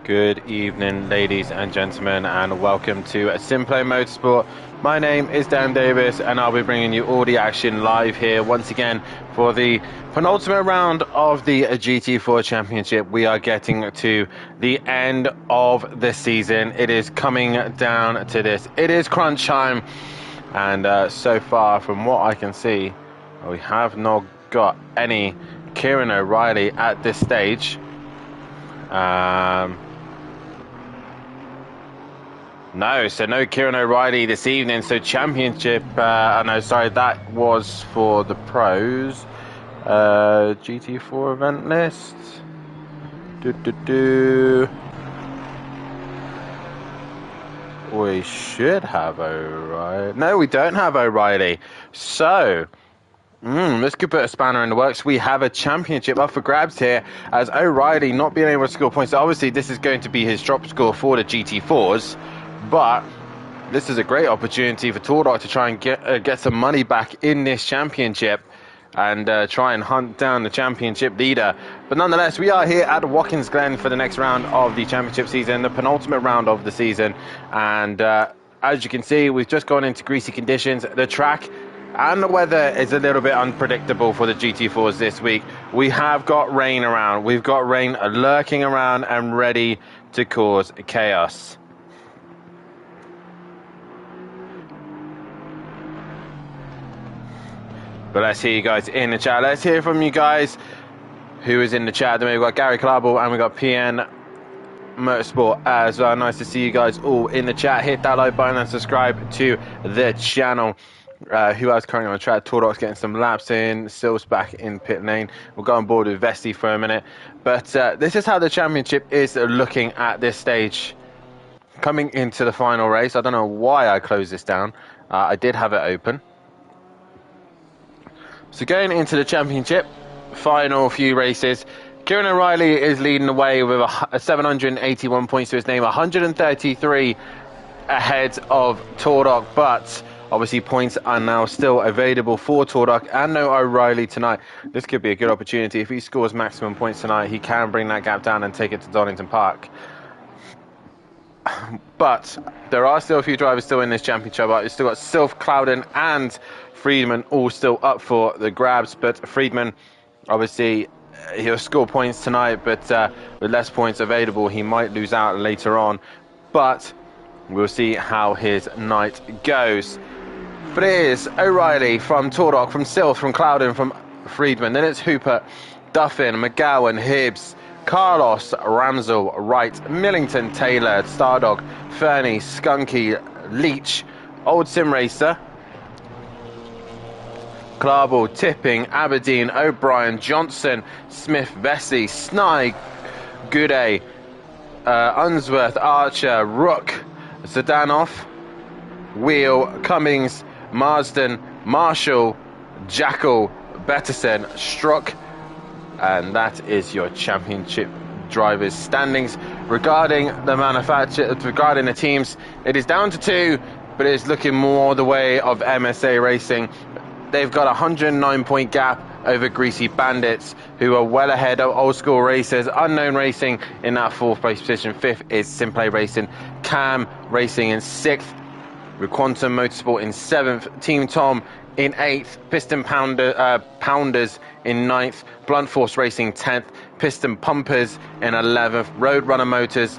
Good evening, ladies and gentlemen, and welcome to SimPlay Motorsport. My name is Dan Davis, and I'll be bringing you all the action live here once again for the penultimate round of the GT4 Championship. We are getting to the end of the season. It is coming down to this. It is crunch time, and so far, from what I can see, we have not got any Kieran O'Reilly at this stage. No, so no Kieran O'Reilly this evening. So championship, no, sorry, that was for the pros. GT4 event list. We should have O'Reilly. No, we don't have O'Reilly. So, this could put a spanner in the works. We have a championship up for grabs here, as O'Reilly not being able to score points. So obviously, this is going to be his drop score for the GT4s. But this is a great opportunity for Tordok to try and get some money back in this championship and try and hunt down the championship leader. But nonetheless, we are here at Watkins Glen for the next round of the championship season, the penultimate round of the season. And as you can see, we've just gone into greasy conditions. The track and the weather is a little bit unpredictable for the GT4s this week. We have got rain around. We've got rain lurking around and ready to cause chaos. But let's hear you guys in the chat. Let's hear from you guys who is in the chat. Then we've got Gary Clarball and we've got PN Motorsport as well. Nice to see you guys all in the chat. Hit that like button and subscribe to the channel. Who else currently on the track? Tordok's getting some laps in. Sills back in pit lane. We'll go on board with Vesti for a minute. But this is how the championship is looking at this stage. Coming into the final race. I don't know why I closed this down. I did have it open. So going into the championship, final few races, Kieran O'Reilly is leading the way with 781 points to his name, 133 ahead of Tordok, but obviously points are now still available for Tordok and no O'Reilly tonight. This could be a good opportunity. If he scores maximum points tonight, he can bring that gap down and take it to Donington Park. But there are still a few drivers still in this championship. You've still got Sylph, Clouden and Friedman all still up for the grabs. But Friedman, obviously, he'll score points tonight, but with less points available, he might lose out later on. But we'll see how his night goes. But it is O'Reilly from Tordok, from Sylph, from Clouden, from Friedman. Then it's Hooper, Duffin, McGowan, Hibbs, Carlos, Ramsell, Wright, Millington, Taylor, Stardog, Fernie, Skunky, Leach, Old Sim Racer, Clarball, Tipping, Aberdeen, O'Brien, Johnson, Smith, Vesey, Snide, Gooday, Unsworth, Archer, Rook, Zdanov, Wheel, Cummings, Marsden, Marshall, Jackal, Betterson, Struck. And that is your championship drivers standings. Regarding the teams, it is down to 2, but it's looking more the way of MSA Racing. They've got a 109-point gap over Greasy Bandits, who are well ahead of Old School Racers. Unknown Racing in that 4th place position. 5th is SimPlay Racing. Cam Racing in 6th. With Quantum Motorsport in 7th. Team Tom in 8th, Piston Pounders in 9th, Blunt Force Racing 10th, Piston Pumpers in 11th, Roadrunner Motors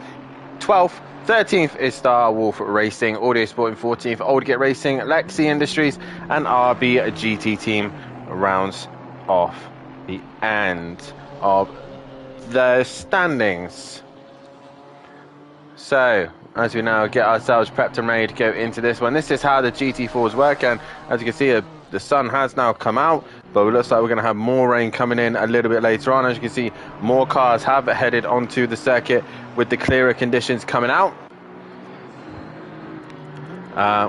12th, 13th is Star Wolf Racing, Audio Sport in 14th, Old Get Racing, Lexi Industries and RB GT Team rounds off the end of the standings. So, as we now get ourselves prepped and ready to go into this one, this is how the GT4s work, and as you can see, the sun has now come out, but it looks like we're going to have more rain coming in a little bit later on. As you can see, more cars have headed onto the circuit with the clearer conditions coming out.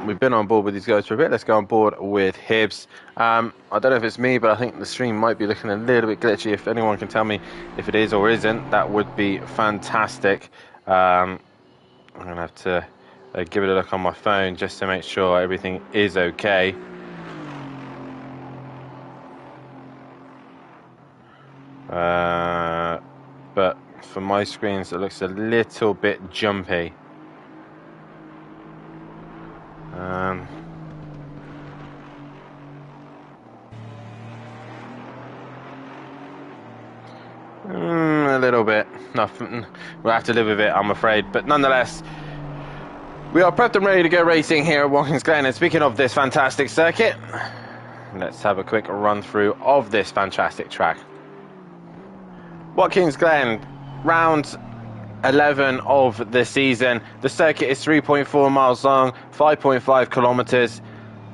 We've been on board with these guys for a bit. Let's go on board with Hibbs. I don't know if it's me, but I think the stream might be looking a little bit glitchy. If anyone can tell me if it is or isn't, that would be fantastic. I'm going to have to give it a look on my phone just to make sure everything is okay. But For my screens, it looks a little bit jumpy. A little bit. Nothing. We'll have to live with it, I'm afraid. But nonetheless, we are prepped and ready to go racing here at Watkins Glen. And speaking of this fantastic circuit, let's have a quick run through of this fantastic track. Watkins Glen, round 11 of the season. The circuit is 3.4 miles long, 5.5 kilometers,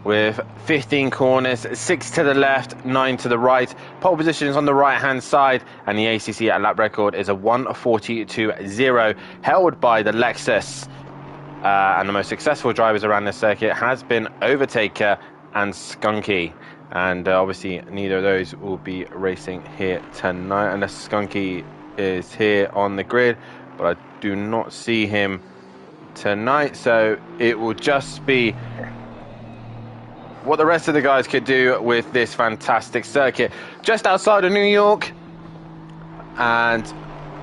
with 15 corners, 6 to the left, 9 to the right. Pole position is on the right hand side, and the ACC at lap record is a 1:42.0, held by the Lexus. And the most successful drivers around this circuit has been Overtaker and Skunky. And obviously neither of those will be racing here tonight, unless Skunky is here on the grid, but I do not see him tonight. So it will just be what the rest of the guys could do with this fantastic circuit. Just outside of New York, and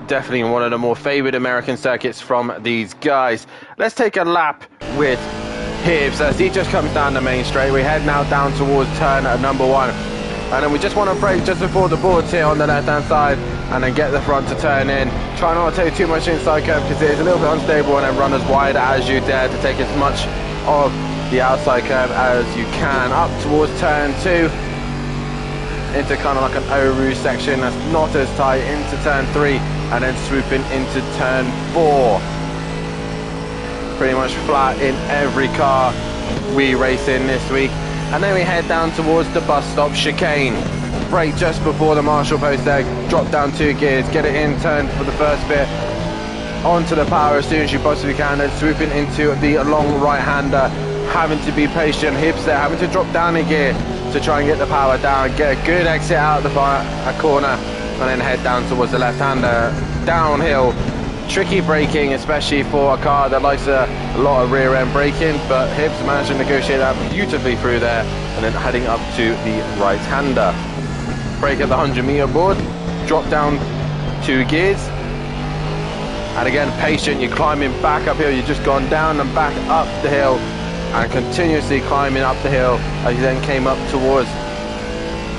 definitely one of the more favoured American circuits from these guys. Let's take a lap with Hibbs as he just comes down the main straight. We head now down towards turn number 1. And then we just want to brake just before the boards here on the left hand side, and then get the front to turn in. Try not to take too much inside curve because it is a little bit unstable, and then run as wide as you dare to take as much of the outside curve as you can. Up towards turn 2, into kind of like an O-Roo section that's not as tight, into turn 3, and then swooping into turn 4. Pretty much flat in every car we race in this week. And then we head down towards the bus stop chicane. Brake just before the marshal post there, drop down 2 gears, get it in turn for the first bit, onto the power as soon as you possibly can, and swooping into the long right-hander, having to be patient. Hibbs there, having to drop down a gear to try and get the power down, get a good exit out of the corner, and then head down towards the left-hander, downhill. Tricky braking, especially for a car that likes a lot of rear end braking, but Hibbs managed to negotiate that beautifully through there, and then heading up to the right-hander. Brake at the 100-meter board, drop down 2 gears, and again patient. You're climbing back uphill, you've just gone down and back up the hill, and continuously climbing up the hill as you then came up towards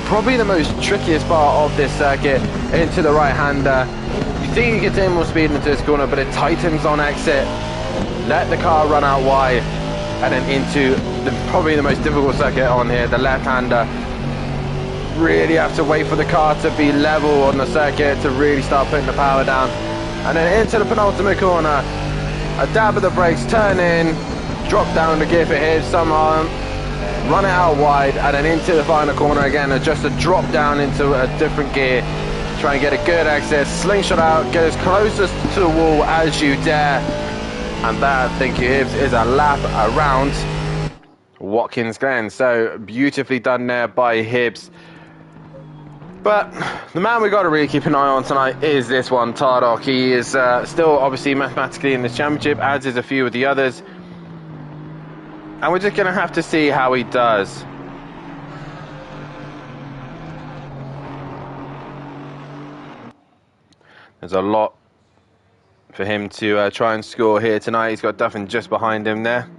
probably the most trickiest part of this circuit, into the right-hander. You think you get in more speed into this corner, but it tightens on exit. Let the car run out wide, and then into probably the most difficult circuit on here, the left-hander. Really have to wait for the car to be level on the circuit to really start putting the power down. And then into the penultimate corner, a dab of the brakes, turn in, drop down the gear for Hibbs somehow, run it out wide, and then into the final corner again, and just a drop down into a different gear. Try and get a good exit, slingshot out, get as closest to the wall as you dare. And that, thank you Hibbs, is a lap around Watkins Glen. So beautifully done there by Hibbs. But the man we got to really keep an eye on tonight is this one, Tardok. He is still obviously mathematically in this championship, as is a few of the others. And we're just going to have to see how he does. There's a lot for him to try and score here tonight. He's got Duffin just behind him there.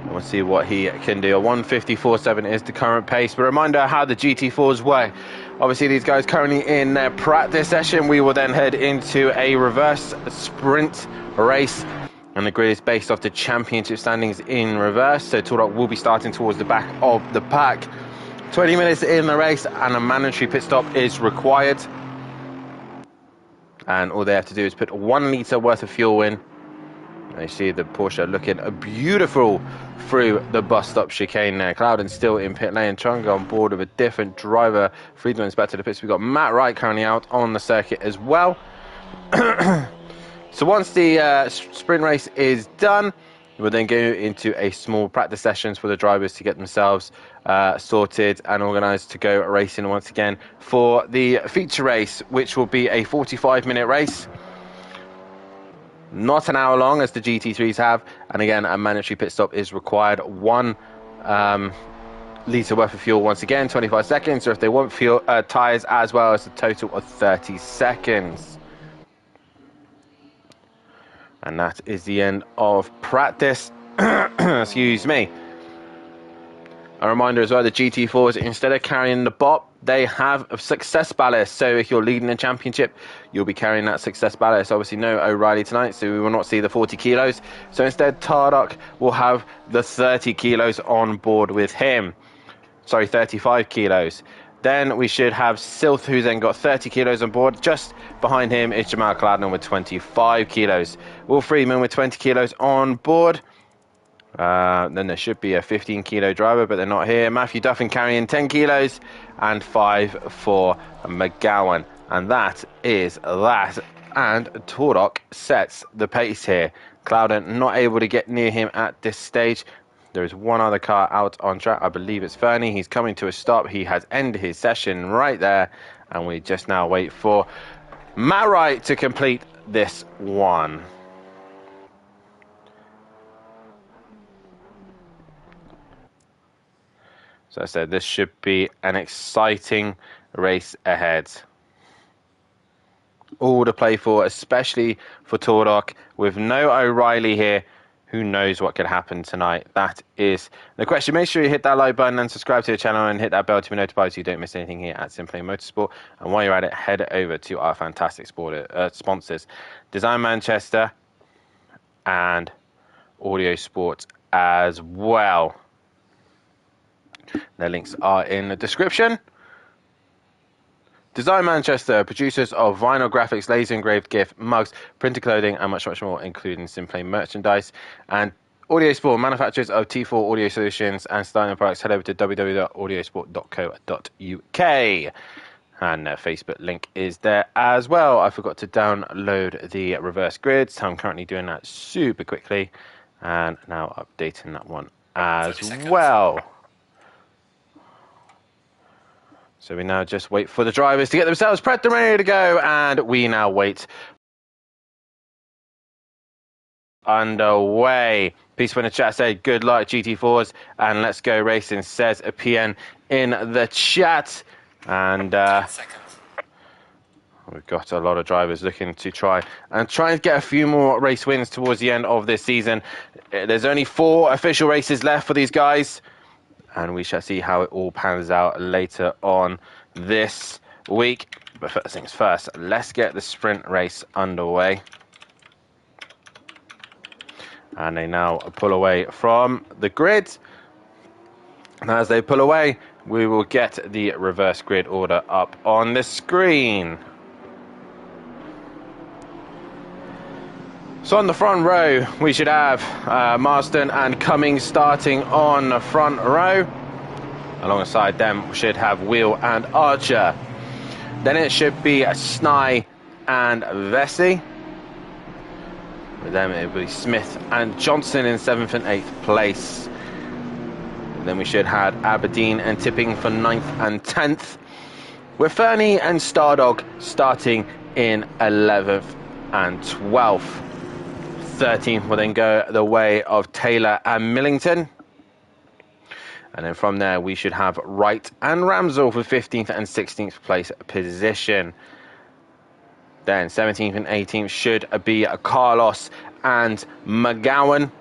We'll see what he can do. A 1:54.7 is the current pace. But a reminder how the GT4s work. Obviously, these guys currently in their practice session. We will then head into a reverse sprint race. And the grid is based off the championship standings in reverse. So Tardok will be starting towards the back of the pack. 20 minutes in the race, and a mandatory pit stop is required. And all they have to do is put 1 litre worth of fuel in. You see the Porsche looking beautiful through the bus stop chicane there. Clouden still in pit lane, trying to go on board with a different driver. Friedman's back to the pits. We've got Matt Wright currently out on the circuit as well. So once the sprint race is done, we'll then go into a small practice sessions for the drivers to get themselves sorted and organised to go racing once again for the feature race, which will be a 45-minute race. Not an hour long as the GT3s have, and again a mandatory pit stop is required. One litre worth of fuel once again, 25 seconds, or if they want fuel tyres as well, as a total of 30 seconds. And that is the end of practice. Excuse me. A reminder as well, the GT4s, instead of carrying the bop, they have a success ballast. So if you're leading the championship, you'll be carrying that success ballast. Obviously, no O'Reilly tonight, so we will not see the 40 kilos. So instead, Tardock will have the 30 kilos on board with him. Sorry, 35 kilos. Then we should have Silth, who's then got 30 kilos on board. Just behind him is Jamal Cladden with 25 kilos. Will Friedman with 20 kilos on board. Then there should be a 15 kilo driver, but they're not here. Matthew Duffin carrying 10 kilos and 5 for McGowan. And that is that. And Tardock sets the pace here. Clouden not able to get near him at this stage. There is one other car out on track. I believe it's Fernie. He's coming to a stop. He has ended his session right there. And we just now wait for Matt Wright to complete this one. So I said this should be an exciting race ahead. All to play for, especially for Tardock. With no O'Reilly here, who knows what could happen tonight? That is the question. Make sure you hit that like button and subscribe to the channel and hit that bell to be notified so you don't miss anything here at SimPlay Motorsport. And while you're at it, head over to our fantastic sponsors, Design Manchester and Audio Sport as well. Their links are in the description. Design Manchester, producers of vinyl graphics, laser engraved gift, mugs, printed clothing, and much, much more, including SimPlay merchandise. And Audio Sport, manufacturers of T4 audio solutions and styling products. Head over to www.audiosport.co.uk. And their Facebook link is there as well. I forgot to download the reverse grid, so I'm currently doing that super quickly. And now updating that one as well. So we now just wait for the drivers to get themselves prepped and ready to go, and we now wait. Underway. Peace in the chat said, good luck GT4s, and let's go racing, says a PN in the chat. And we've got a lot of drivers looking to try and get a few more race wins towards the end of this season. There's only 4 official races left for these guys. And we shall see how it all pans out later on this week. But first things first, let's get the sprint race underway. And they now pull away from the grid. And as they pull away, we will get the reverse grid order up on the screen. So on the front row, we should have Marston and Cummings starting on the front row. Alongside them, we should have Wheel and Archer. Then it should be Snye and Vesey. With them, it will be Smith and Johnson in 7th and 8th place. And then we should have Aberdeen and Tipping for 9th and 10th. With Fernie and Stardog starting in 11th and 12th. 13th will then go the way of Taylor and Millington. And then from there, we should have Wright and Ramsell for 15th and 16th place position. Then 17th and 18th should be Carlos and McGowan.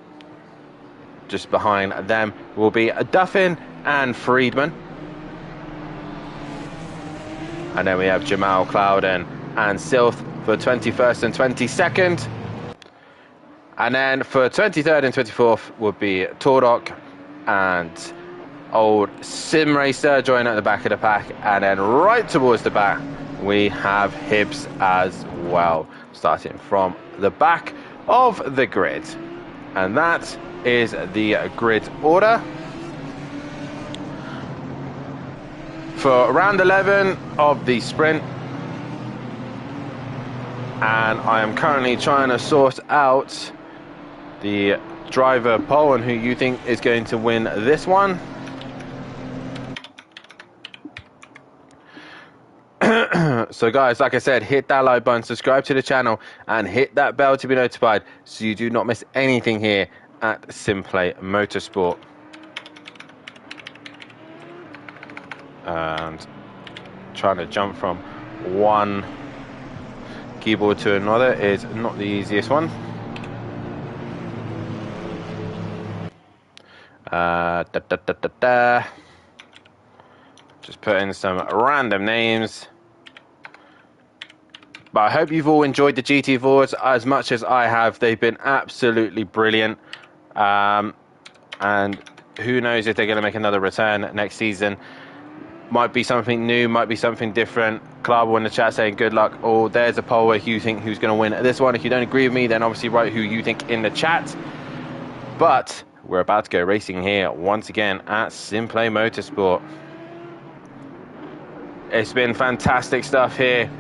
Just behind them will be Duffin and Friedman. And then we have Jamal Clouden and Silth for 21st and 22nd. And then for 23rd and 24th would be Tardock and old Sim Racer joining at the back of the pack. And then right towards the back, we have Hibbs as well, starting from the back of the grid. And that is the grid order. For round 11 of the sprint. And I am currently trying to sort out the driver poll and who you think is going to win this one. So guys, like I said, hit that like button, subscribe to the channel, and hit that bell to be notified so you do not miss anything here at SimPlay Motorsport. And trying to jump from one keyboard to another is not the easiest one. Just put in some random names. But I hope you've all enjoyed the GT4s as much as I have. They've been absolutely brilliant. And who knows if they're going to make another return next season. Might be something new, might be something different. Clarbo in the chat saying good luck. Or there's a poll where you think who's going to win this one. If you don't agree with me, then obviously write who you think in the chat. But we're about to go racing here once again at SimPlay Motorsport. It's been fantastic stuff here.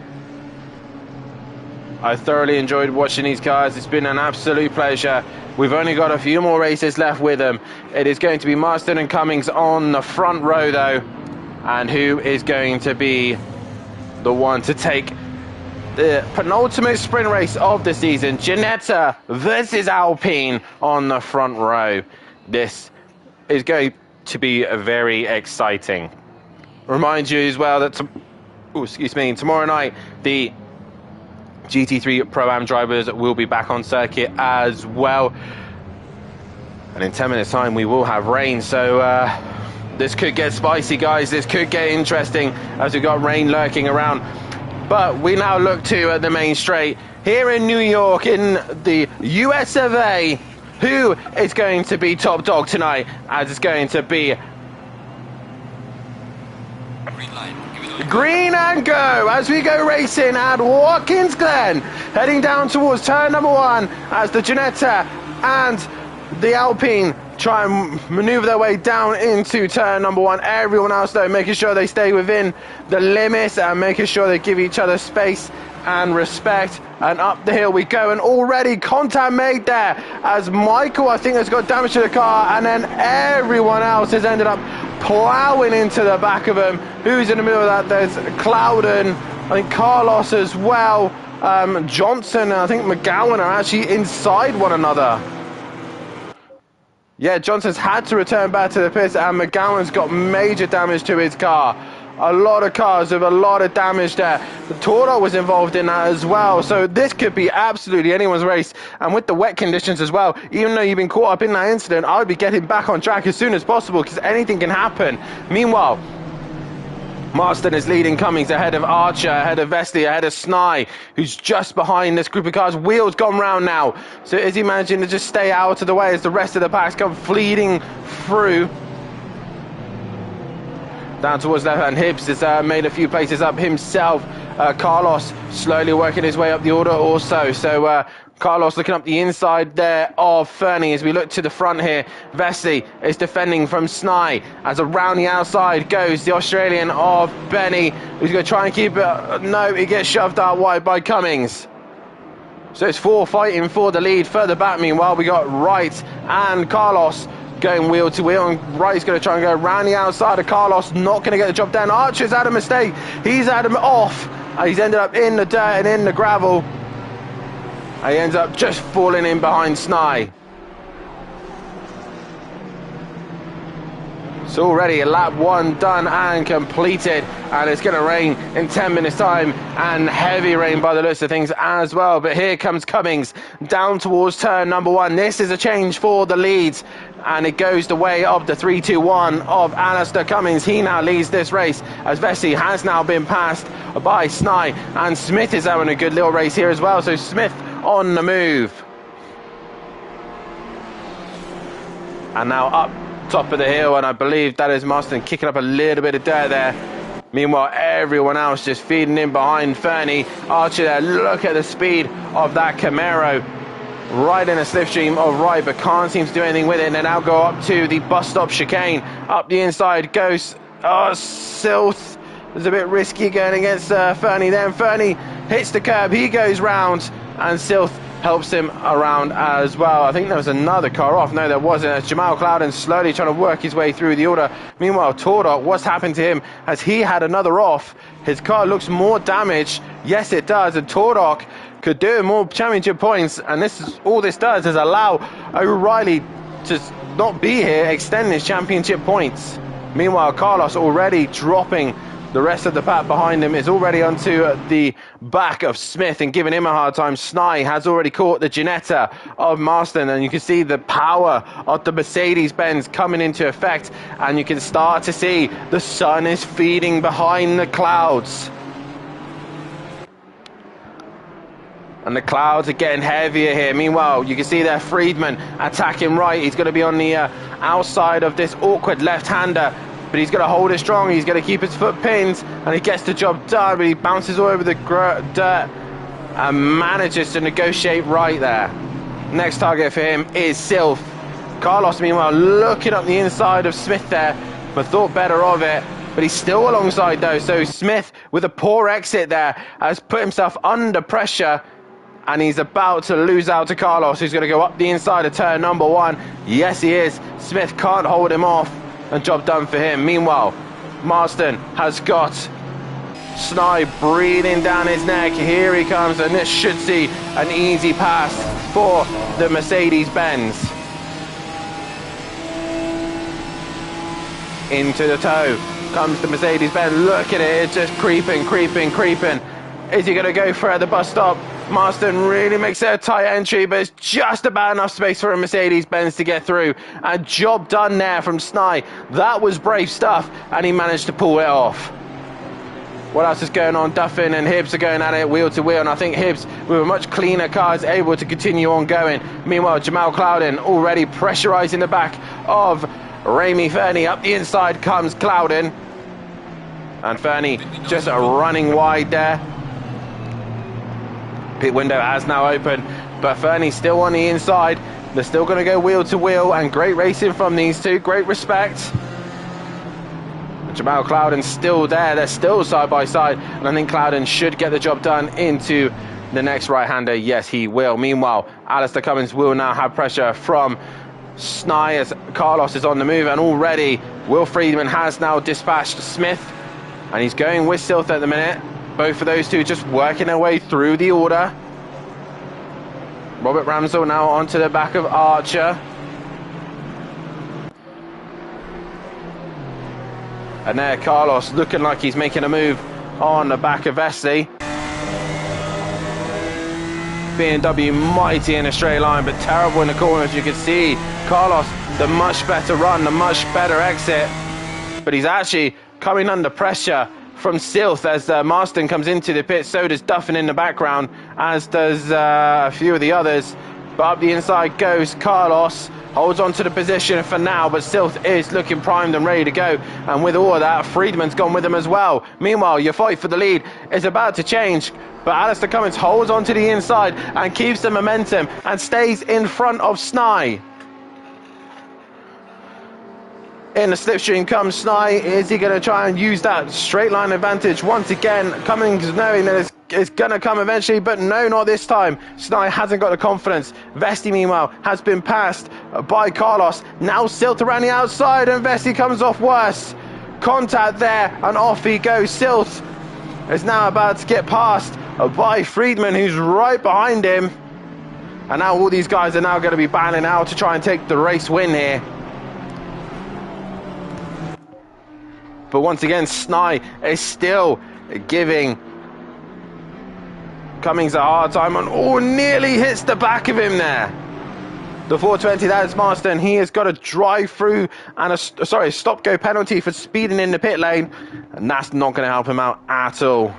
I thoroughly enjoyed watching these cars. It's been an absolute pleasure. We've only got a few more races left with them. It is going to be Marston and Cummings on the front row though. And who is going to be the one to take the penultimate sprint race of the season? Ginetta versus Alpine on the front row. This is going to be very exciting. Remind you as well that tomorrow night the GT3 Pro-Am drivers will be back on circuit as well. And in 10 minutes time we will have rain, so this could get spicy, guys. This could get interesting as we've got rain lurking around. But we now look to the main straight here in New York in the US of A. Who is going to be top dog tonight? As it's going to be green and go as we go racing at Watkins Glen, heading down towards turn number 1 as the Ginetta and the Alpine try and maneuver their way down into turn number 1. Everyone else though making sure they stay within the limits and making sure they give each other space and respect. And up the hill we go, and already contact made there as Michael, I think, has got damage to the car, and then everyone else has ended up plowing into the back of him. Who's in the middle of that? There's Clouden, I think Carlos as well, Johnson and I think McGowan are actually inside one another. Yeah, Johnson's had to return back to the pits, and McGowan's got major damage to his car. A lot of cars with a lot of damage there. The Toro was involved in that as well, so this could be absolutely anyone's race. And with the wet conditions as well, even though you've been caught up in that incident, I would be getting back on track as soon as possible because anything can happen. Meanwhile, Marston is leading Cummings ahead of Archer, ahead of Vesty, ahead of Snai, who's just behind this group of cars. Wheels gone round now, so is he managing to just stay out of the way as the rest of the packs come fleeting through? Down towards left hand, Hibbs has made a few places up himself. Carlos slowly working his way up the order also. So Carlos looking up the inside there of Fernie as we look to the front here. Vesey is defending from Snai as around the outside goes the Australian of Benny, who's going to try and keep it. No, he gets shoved out wide by Cummings. So it's 4 fighting for the lead. Further back, meanwhile, we got Wright and Carlos going wheel to wheel, and Wright's going to try and go around the outside of Carlos, not going to get the job done. Archer's had a mistake, he's had him off, he's ended up in the dirt and in the gravel, and he ends up just falling in behind Snai. So already lap 1 done and completed, and it's going to rain in 10 minutes time, and heavy rain by the looks of things as well. But here comes Cummings down towards turn number 1. This is a change for the leads, and it goes the way of the 3-2-1 of Alistair Cummings. He now leads this race as Vesey has now been passed by Snai, and Smith is having a good little race here as well. So Smith on the move, and now up top of the hill, and I believe that is Marston kicking up a little bit of dirt there. Meanwhile, everyone else just feeding in behind Fernie. Archer there, look at the speed of that Camaro, right in a slipstream of Wright, but can't seem to do anything with it. And they now go up to the bus stop chicane. Up the inside goes Silth. It's a bit risky going against Fernie. Then Fernie hits the curb, he goes round, and Silth helps him around as well. I think there was another car off. No, there wasn't. It's Jamal Clouden slowly trying to work his way through the order. Meanwhile, Tordok, what's happened to him? Has he had another off? His car looks more damaged. Yes, it does. And Tordok could do more championship points. And this is all this does is allow O'Reilly to not be here, extend his championship points. Meanwhile, Carlos already dropping the rest of the pack behind him, is already onto the back of Smith and giving him a hard time. Snai has already caught the Ginetta of Marston, and you can see the power of the Mercedes-Benz coming into effect, and you can start to see the sun is feeding behind the clouds. And the clouds are getting heavier here. Meanwhile, you can see there Friedman attacking right. He's going to be on the outside of this awkward left-hander, but he's going to hold it strong. He's going to keep his foot pinned, and he gets the job done, but he bounces all over the dirt and manages to negotiate right there. Next target for him is Silf. Carlos, meanwhile, looking up the inside of Smith there, but thought better of it. But he's still alongside, though. So Smith, with a poor exit there, has put himself under pressure, and he's about to lose out to Carlos, who's going to go up the inside of turn number 1. Yes, he is. Smith can't hold him off, and job done for him. Meanwhile, Marston has got Snai breathing down his neck. Here he comes, and this should see an easy pass for the Mercedes-Benz. Into the toe comes the Mercedes-Benz. Look at it, it's just creeping. Is he going to go for it at the bus stop? Marston really makes it a tight entry, but it's just about enough space for a Mercedes-Benz to get through. A job done there from Snai. That was brave stuff, and he managed to pull it off. What else is going on? Duffin and Hibbs are going at it wheel to wheel, and I think Hibbs, with a much cleaner car, is able to continue on going. Meanwhile, Jamal Clouden already pressurising the back of Remy Fernie. Up the inside comes Clouden, and Fernie just running wide there. Pit window has now opened, but Fernie's still on the inside. They're still going to go wheel to wheel, and great racing from these two. Great respect. Jamal Clouden still there. They're still side by side, and I think Clouden should get the job done into the next right-hander. Yes, he will. Meanwhile, Alistair Cummins will now have pressure from Snai as Carlos is on the move, and already Will Friedman has now dispatched Smith, and he's going with Silth at the minute. Both of those two just working their way through the order. Robert Ramsell now onto the back of Archer. And there Carlos looking like he's making a move on the back of Vesely. BMW mighty in a straight line, but terrible in the corners. You can see Carlos, the much better run, the much better exit. But he's actually coming under pressure from Silth as Marston comes into the pit. So does Duffin in the background, as does a few of the others. But up the inside goes Carlos, holds on to the position for now, but Silth is looking primed and ready to go. And with all of that, Friedman's gone with him as well. Meanwhile, your fight for the lead is about to change, but Alistair Cummins holds on to the inside and keeps the momentum and stays in front of Snai. In the slipstream comes Snai. Is he going to try and use that straight line advantage once again? Cummins knowing that it's going to come eventually, but no, not this time. Snai hasn't got the confidence. Vesti, meanwhile, has been passed by Carlos. Now Silth around the outside, and Vesti comes off worse. Contact there, and off he goes. Silth is now about to get passed by Friedman, who's right behind him. And now all these guys are now going to be battling out to try and take the race win here. But once again, Snai is still giving Cummings a hard time, and nearly hits the back of him there. The 420, that's Marston. He has got a drive through and a stop go penalty for speeding in the pit lane, and that's not going to help him out at all.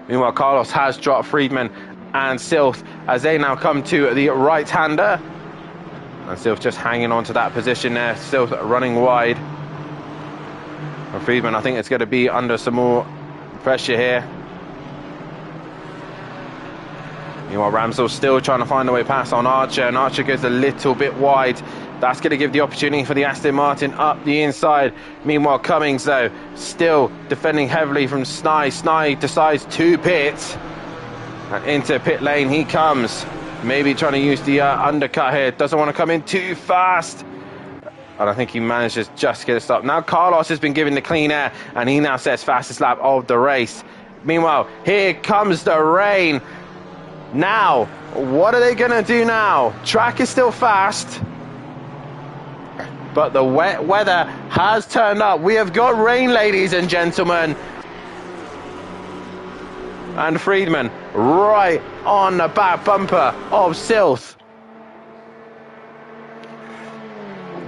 Meanwhile, Carlos has dropped Friedman and Silth as they now come to the right-hander, and Silth just hanging on to that position there. Silth running wide. And Friedman, I think it's going to be under some more pressure here. Meanwhile, Ramsell still trying to find a way past on Archer, and Archer goes a little bit wide. That's going to give the opportunity for the Aston Martin up the inside. Meanwhile, Cummings, though, still defending heavily from Snai. Snai decides to pit, and into pit lane he comes. Maybe trying to use the undercut here. Doesn't want to come in too fast. And I think he manages just to get it stopped. Now Carlos has been given the clean air, and he now sets fastest lap of the race. Meanwhile, here comes the rain. Now, what are they going to do now? Track is still fast. but the wet weather has turned up. We have got rain, ladies and gentlemen. And Friedman right on the back bumper of Silth.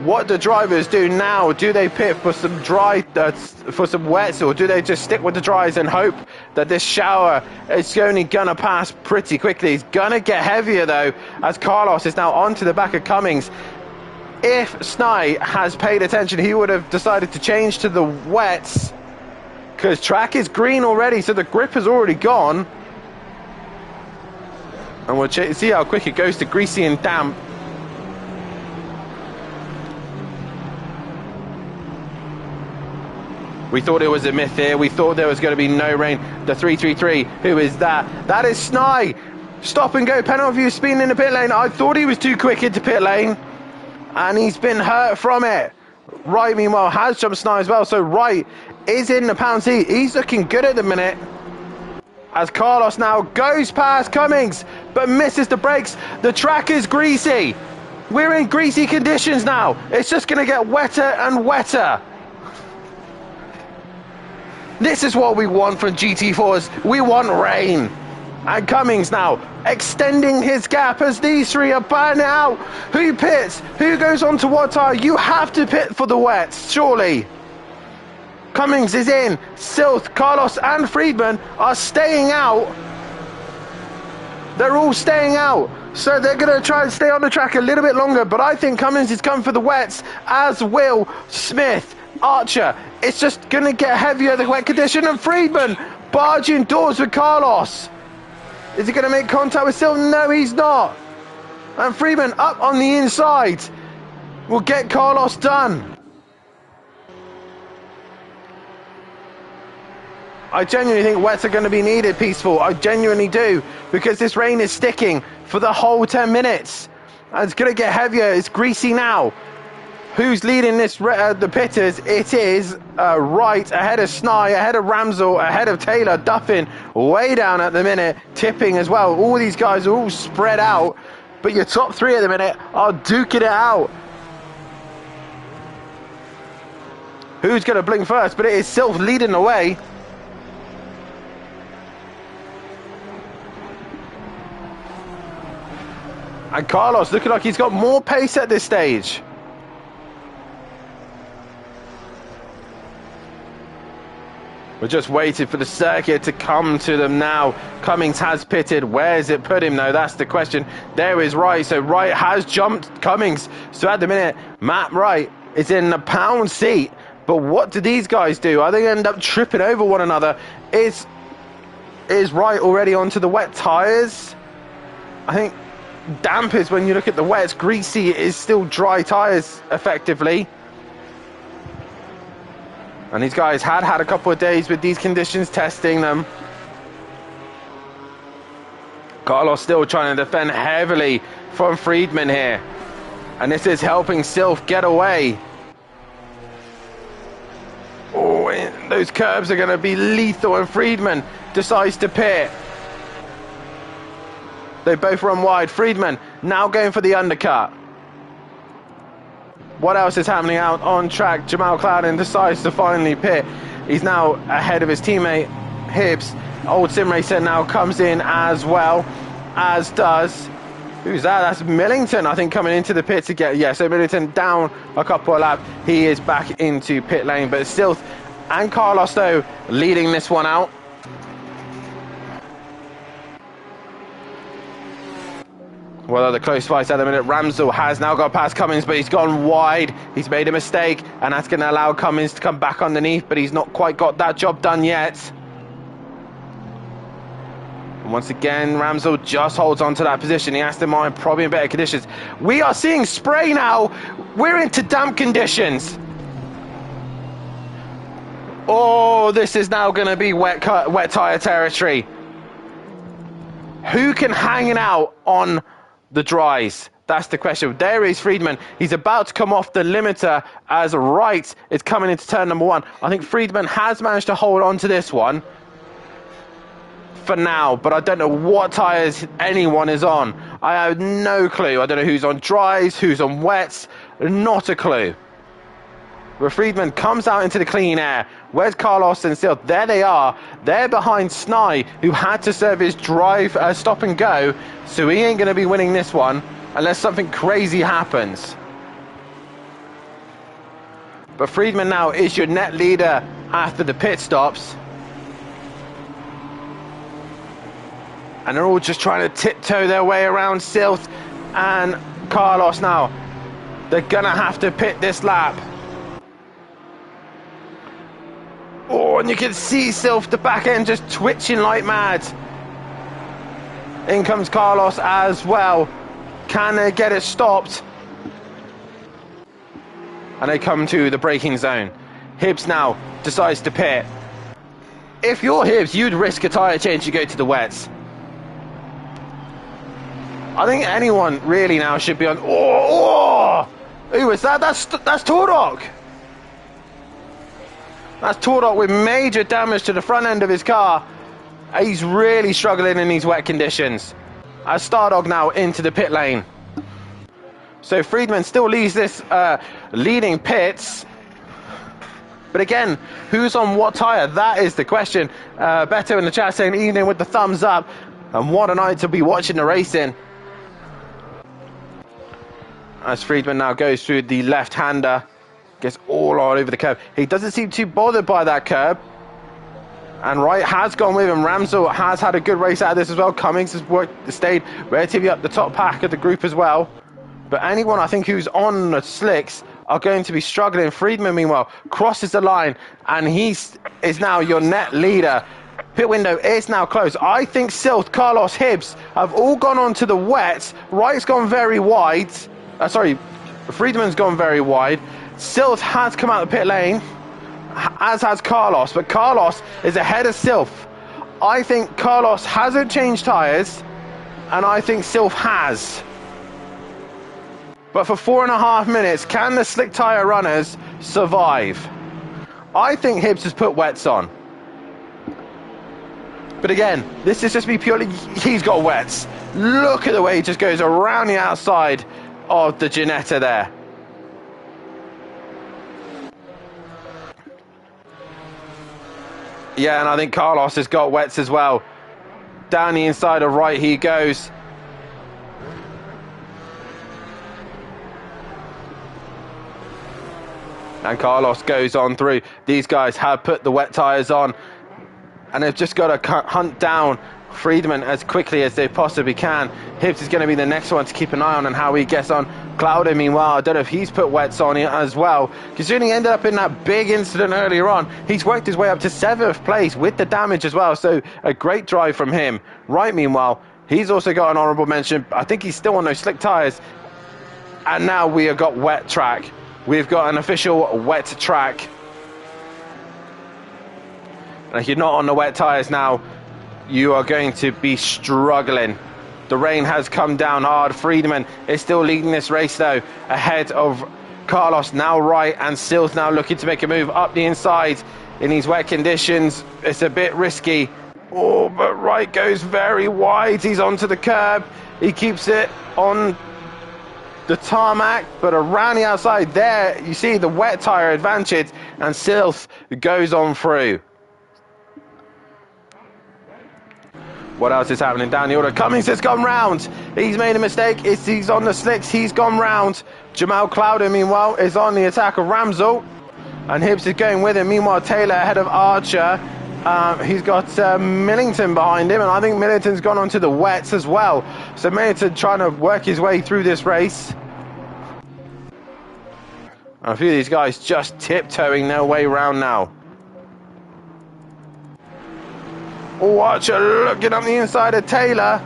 What do drivers do now? Do they pit for some dry, for some wets, or do they just stick with the dries and hope that this shower is only gonna pass pretty quickly? It's gonna get heavier though, as Carlos is now onto the back of Cummings. If Snai has paid attention, he would have decided to change to the wets, because track is green already, so the grip has already gone. And we'll see how quick it goes to greasy and damp. We thought it was a myth here. We thought there was going to be no rain. The 333, who is that? That is Snai. Stop and go penalty for speeding in the pit lane. I thought he was too quick into pit lane, and he's been hurt from it. Wright, meanwhile, has jumped Snai as well. So Wright is in the pound seat. He's looking good at the minute, as Carlos now goes past Cummings, but misses the brakes. The track is greasy. We're in greasy conditions now. It's just going to get wetter and wetter. This is what we want from GT4s. We want rain. And Cummings now extending his gap as these three are burning out. Who pits? Who goes on to what tire? You have to pit for the wets, surely. Cummings is in. Silth, Carlos and Friedman are staying out. They're all staying out. So they're going to try and stay on the track a little bit longer. But I think Cummings is coming for the wets, as will Smith. Archer, it's just going to get heavier, the wet condition, and Friedman barging doors with Carlos. Is he going to make contact with Silver? No, he's not. And Friedman up on the inside will get Carlos done. I genuinely think wets are going to be needed, Peaceful. I genuinely do, because this rain is sticking for the whole 10 minutes. And it's going to get heavier. It's greasy now. Who's leading this, the pitters? It is Wright, ahead of Snai, ahead of Ramsell, ahead of Taylor. Duffin way down at the minute, tipping as well. All these guys are all spread out, but your top three at the minute are duking it out. Who's going to blink first? But it is Silf leading the way. And Carlos looking like he's got more pace at this stage. We're just waiting for the circuit to come to them now. Cummings has pitted. Where does it put him, though? That's the question. There is Wright. So Wright has jumped Cummings. So at the minute, Matt Wright is in the pound seat. But what do these guys do? Are they end up tripping over one another? Is Wright already onto the wet tyres? I think damp is when you look at the wet. It's greasy. It is still dry tyres, effectively. And these guys had a couple of days with these conditions, testing them. Carlos still trying to defend heavily from Friedman here. And this is helping Silf get away. Oh, those curbs are going to be lethal, and Friedman decides to pit. They both run wide. Friedman now going for the undercut. What else is happening out on track? Jamal Clouden decides to finally pit. He's now ahead of his teammate Hibbs. Old Sim Racer now comes in as well, as does, who's that? That's Millington, I think, coming into the pit to get, yeah, so Millington down a couple of laps. He is back into pit lane, but still, and Carlos though leading this one out. Well, the close fight at the minute. Ramsell has now got past Cummings, but he's gone wide. He's made a mistake, and that's going to allow Cummings to come back underneath, but he's not quite got that job done yet. And once again, Ramsell just holds on to that position. He has to mind probably in better conditions. We are seeing spray now. We're into damp conditions. Oh, this is now going to be wet tyre territory. Who can hang it out on the dries? That's the question. There is Friedman. He's about to come off the limiter as Wright is coming into turn number one. I think Friedman has managed to hold on to this one for now, but I don't know what tyres anyone is on. I have no clue. I don't know who's on dries, who's on wets. Not a clue. But Friedman comes out into the clean air. Where's Carlos and Silth? There they are. They're behind Snai, who had to serve his drive stop and go. So he ain't going to be winning this one unless something crazy happens. But Friedman now is your net leader after the pit stops. And they're all just trying to tiptoe their way around Silth and Carlos now. They're going to have to pit this lap. Oh, and you can see Silth, the back end, just twitching like mad. In comes Carlos as well. Can they get it stopped? And they come to the braking zone. Hibbs now decides to pit. If you're Hibbs, you'd risk a tyre change to go to the wets. I think anyone really now should be on... Oh! Who was that? That's Tordok. That's Tordok with major damage to the front end of his car. He's really struggling in these wet conditions. As Stardog now into the pit lane. So Friedman still leads this leading pits. But again, who's on what tyre? That is the question. Beto in the chat saying evening with the thumbs up. And what a night to be watching the racing. As Friedman now goes through the left-hander. Gets all over the curb. He doesn't seem too bothered by that curb. And Wright has gone with him. Ramsell has had a good race out of this as well. Cummings has stayed relatively up the top pack of the group as well. But anyone I think who's on the slicks are going to be struggling. Friedman, meanwhile, crosses the line. And he is now your net leader. Pit window is now closed. I think Silth, Carlos, Hibbs have all gone onto the wets. Wright's gone very wide. Friedman's gone very wide. Silth has come out of the pit lane, as has Carlos, but Carlos is ahead of Silth. I think Carlos hasn't changed tyres, and I think Silth has. But for 4.5 minutes, can the slick tyre runners survive? I think Hibbs has put wets on. But again, this is just me purely, he's got wets. Look at the way he just goes around the outside of the Ginetta there. Yeah, and I think Carlos has got wets as well. Down the inside of Wright he goes. And Carlos goes on through. These guys have put the wet tyres on. And they've just got to hunt down Friedman as quickly as they possibly can. Hibbs is going to be the next one to keep an eye on and how he gets on. Clouder, meanwhile, I don't know if he's put wets on it as well. Considering he ended up in that big incident earlier on, he's worked his way up to 7th place with the damage as well. So a great drive from him. Wright, meanwhile, he's also got an honourable mention. I think he's still on those slick tyres. And now we have got wet track. We've got an official wet track. And if you're not on the wet tyres now, you are going to be struggling. The rain has come down hard. Friedman is still leading this race though, ahead of Carlos, now Wright, and Silth now looking to make a move up the inside in these wet conditions. It's a bit risky. Oh, but Wright goes very wide. He's onto the curb. He keeps it on the tarmac, but around the outside there, you see the wet tyre advantage, and Silth goes on through. What else is happening down the order? Cummings has gone round. He's made a mistake. He's on the slicks. He's gone round. Jamal Clouder, meanwhile, is on the attack of Ramsell. And Hibbs is going with him. Meanwhile, Taylor ahead of Archer. He's got Millington behind him. And I think Millington's gone onto the wets as well. So Millington trying to work his way through this race. And a few of these guys just tiptoeing their way around now. Archer looking up the inside of Taylor.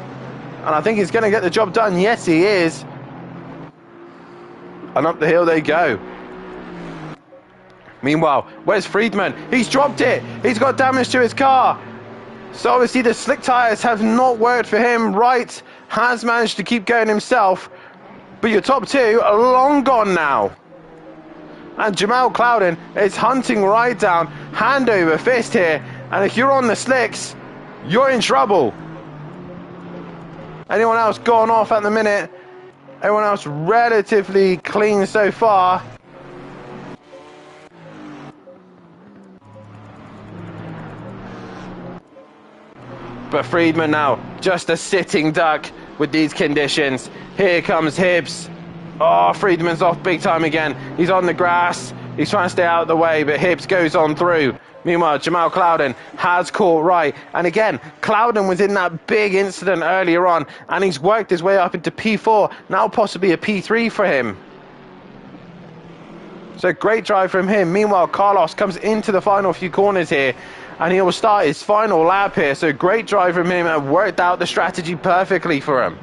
And I think he's going to get the job done. Yes, he is. And up the hill they go. Meanwhile, where's Friedman? He's dropped it. He's got damage to his car. So obviously the slick tyres have not worked for him. Wright has managed to keep going himself. But your top two are long gone now. And Jamal Clouden is hunting Wright down. Hand over fist here. And if you're on the slicks, you're in trouble. Anyone else gone off at the minute? Everyone else relatively clean so far. But Friedman now, just a sitting duck with these conditions. Here comes Hibbs. Oh, Friedman's off big time again. He's on the grass. He's trying to stay out of the way, but Hibbs goes on through. Meanwhile, Jamal Clouden has caught right. And again, Clouden was in that big incident earlier on, and he's worked his way up into P4, now possibly a P3 for him. So great drive from him. Meanwhile, Carlos comes into the final few corners here, and he will start his final lap here. So great drive from him, and worked out the strategy perfectly for him.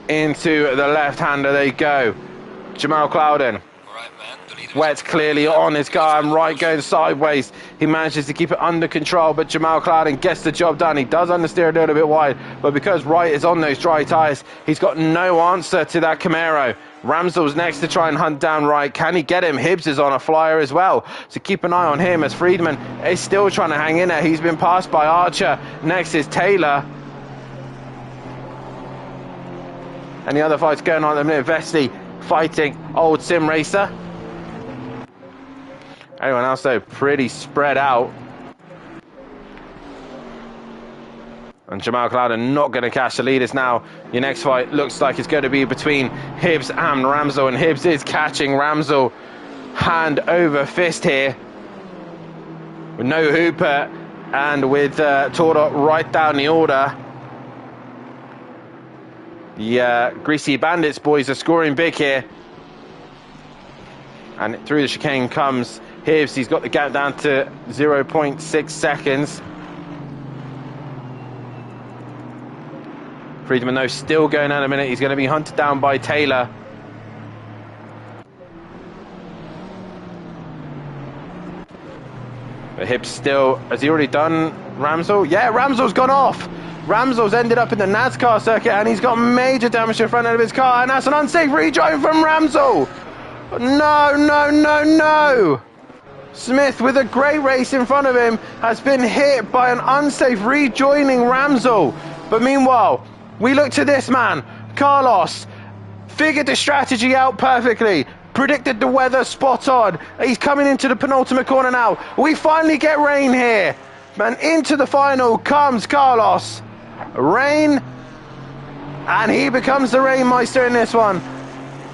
Into the left-hander they go. Jamal Clouden. Wet's clearly on his car, and Wright going sideways. He manages to keep it under control, but Jamal Clouden gets the job done. He does understeer a little bit wide, but because Wright is on those dry tyres, he's got no answer to that Camaro. Ramsdell's next to try and hunt down Wright. Can he get him? Hibbs is on a flyer as well, so keep an eye on him as Friedman is still trying to hang in there. He's been passed by Archer. Next is Taylor. And the other fight's going on at the minute. Vesely fighting old sim racer. Everyone else though pretty spread out. And Jamal Clouden not going to catch the leaders now. Your next fight looks like it's going to be between Hibbs and Ramsdell, and Hibbs is catching Ramsdell hand over fist here. With no Hooper and with Tordot right down the order. The Greasy Bandits boys are scoring big here. And through the chicane comes Hibbs. He's got the gap down to 0.6 seconds. Friedman though still going out a minute. He's going to be hunted down by Taylor. But Hibbs still, has he already done Ramsdell? Yeah, Ramsdell's gone off. Ramsdell's ended up in the NASCAR circuit, and he's got major damage to the front end of his car, and that's an unsafe redrive from Ramsdell. No, no, no, no. Smith, with a great race in front of him, has been hit by an unsafe rejoining Ramsdell. But meanwhile, we look to this man, Carlos, figured the strategy out perfectly, predicted the weather spot on. He's coming into the penultimate corner now. We finally get rain here. And into the final comes Carlos. Rain, and he becomes the Rainmeister in this one.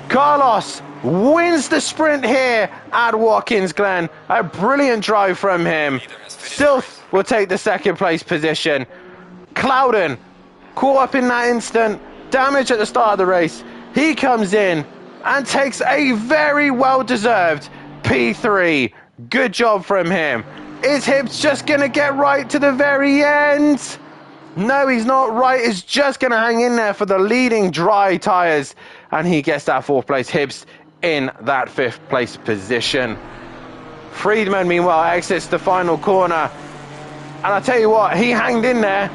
Carlos wins the sprint here at Watkins Glen. A brilliant drive from him. Still will take the second place position. Clouden caught up in that instant, damage at the start of the race. He comes in and takes a very well-deserved P3. Good job from him. Is Hibbs just going to get right to the very end? No, he's not. Right is just going to hang in there for the leading dry tyres. And he gets that fourth place. Hibbs in that fifth place position. Friedman, meanwhile, exits the final corner. And I'll tell you what, he hanged in there.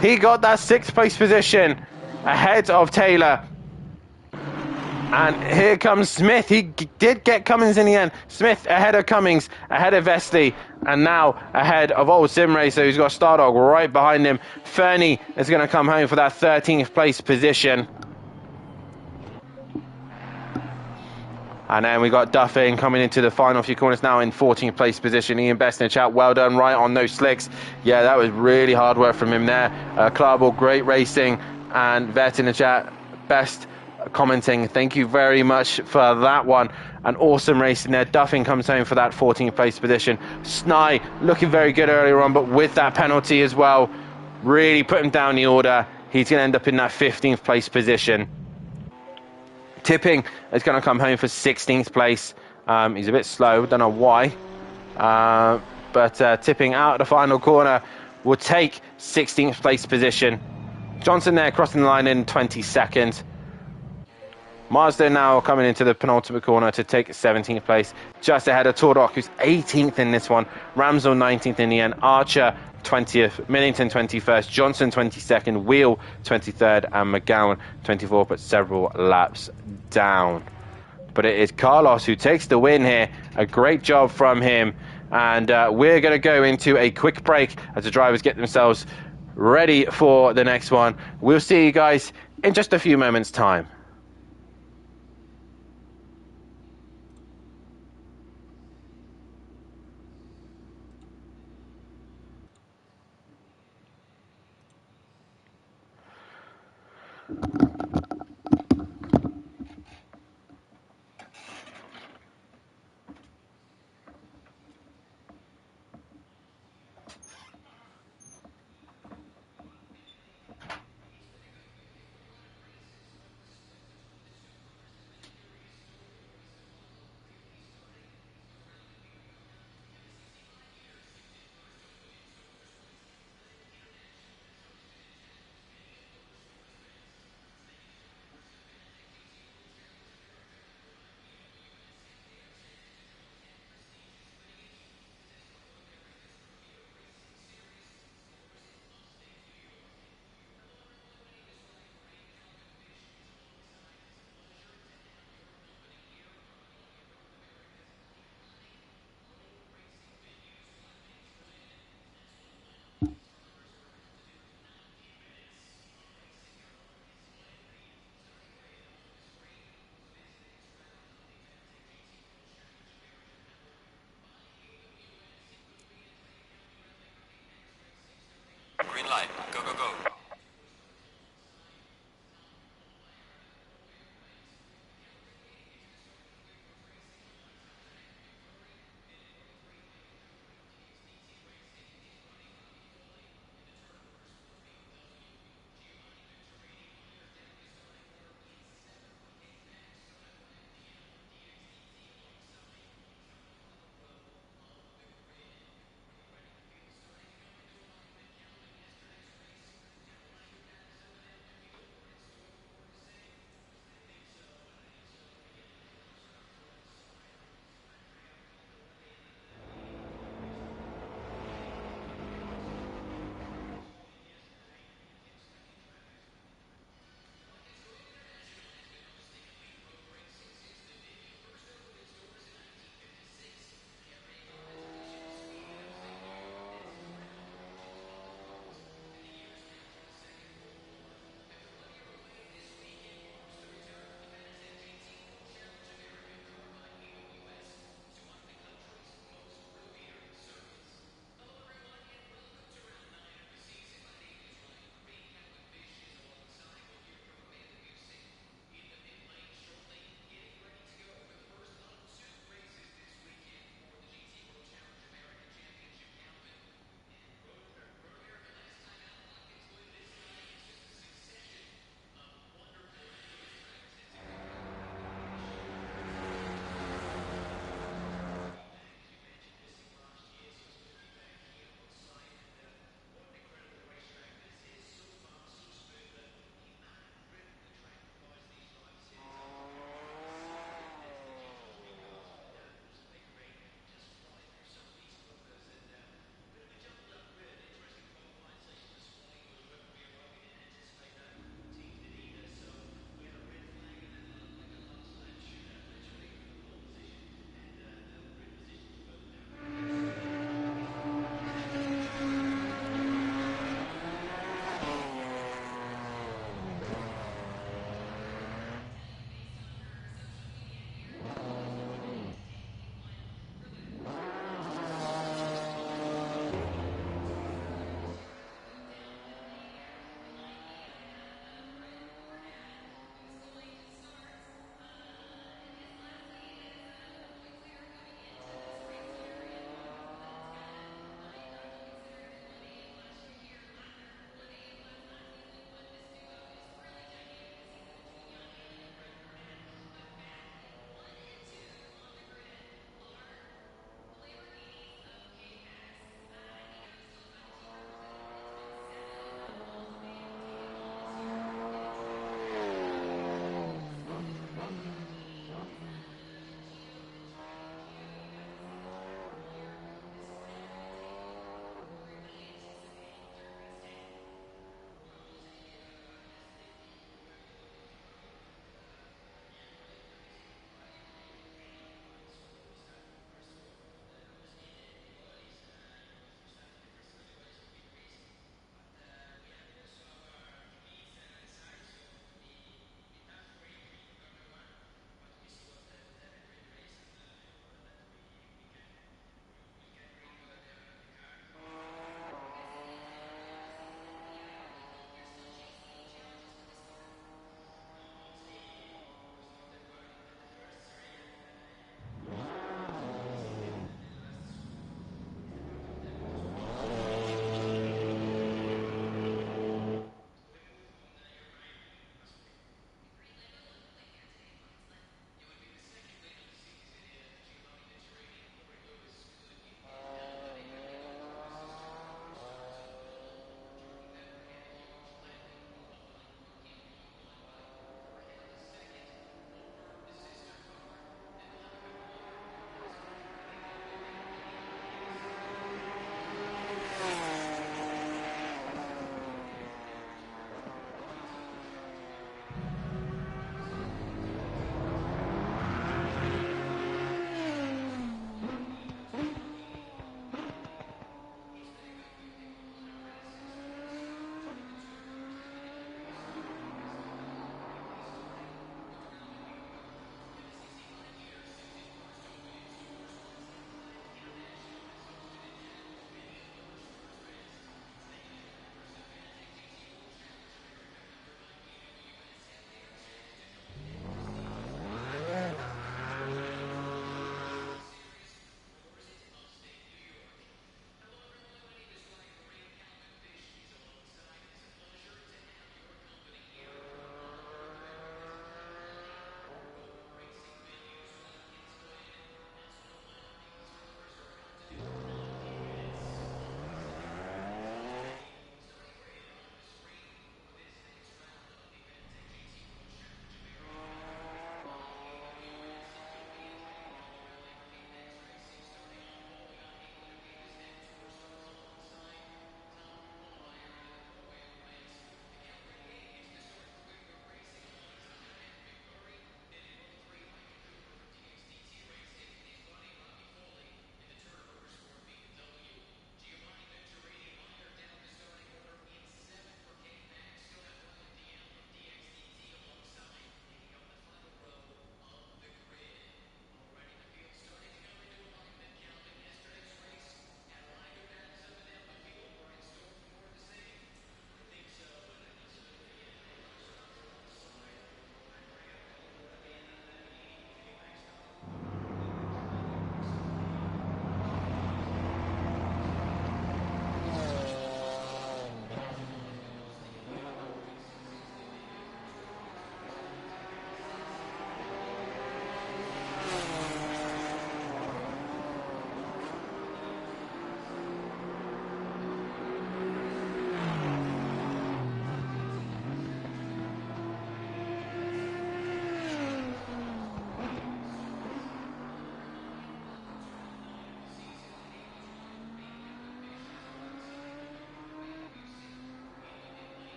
He got that sixth place position ahead of Taylor. And here comes Smith. He did get Cummings in the end. Smith ahead of Cummings, ahead of Vesely, and now ahead of old Sim Racer, who's got Stardog right behind him. Fernie is going to come home for that 13th place position. And then we got Duffin coming into the final few corners now in 14th place position. Ian Best in the chat, well done, right on those slicks. Yeah, that was really hard work from him there. Clarball, great racing. And Vet in the chat, Best commenting, thank you very much for that one. An awesome racing there. Duffin comes home for that 14th place position. Snai looking very good earlier on, but with that penalty as well, really put him down the order. He's going to end up in that 15th place position. Tipping is going to come home for 16th place. He's a bit slow, don't know why. But Tipping out of the final corner will take 16th place position. Johnson there crossing the line in 22nd. Mazda now coming into the penultimate corner to take 17th place, just ahead of Tordok, who's 18th in this one. Ramsdell 19th in the end. Archer 20th, Millington 21st, Johnson 22nd, Wheel 23rd, and McGowan 24th, but several laps down. But it is Carlos who takes the win here. A great job from him. And we're going to go into a quick break as the drivers get themselves ready for the next one. We'll see you guys in just a few moments' time.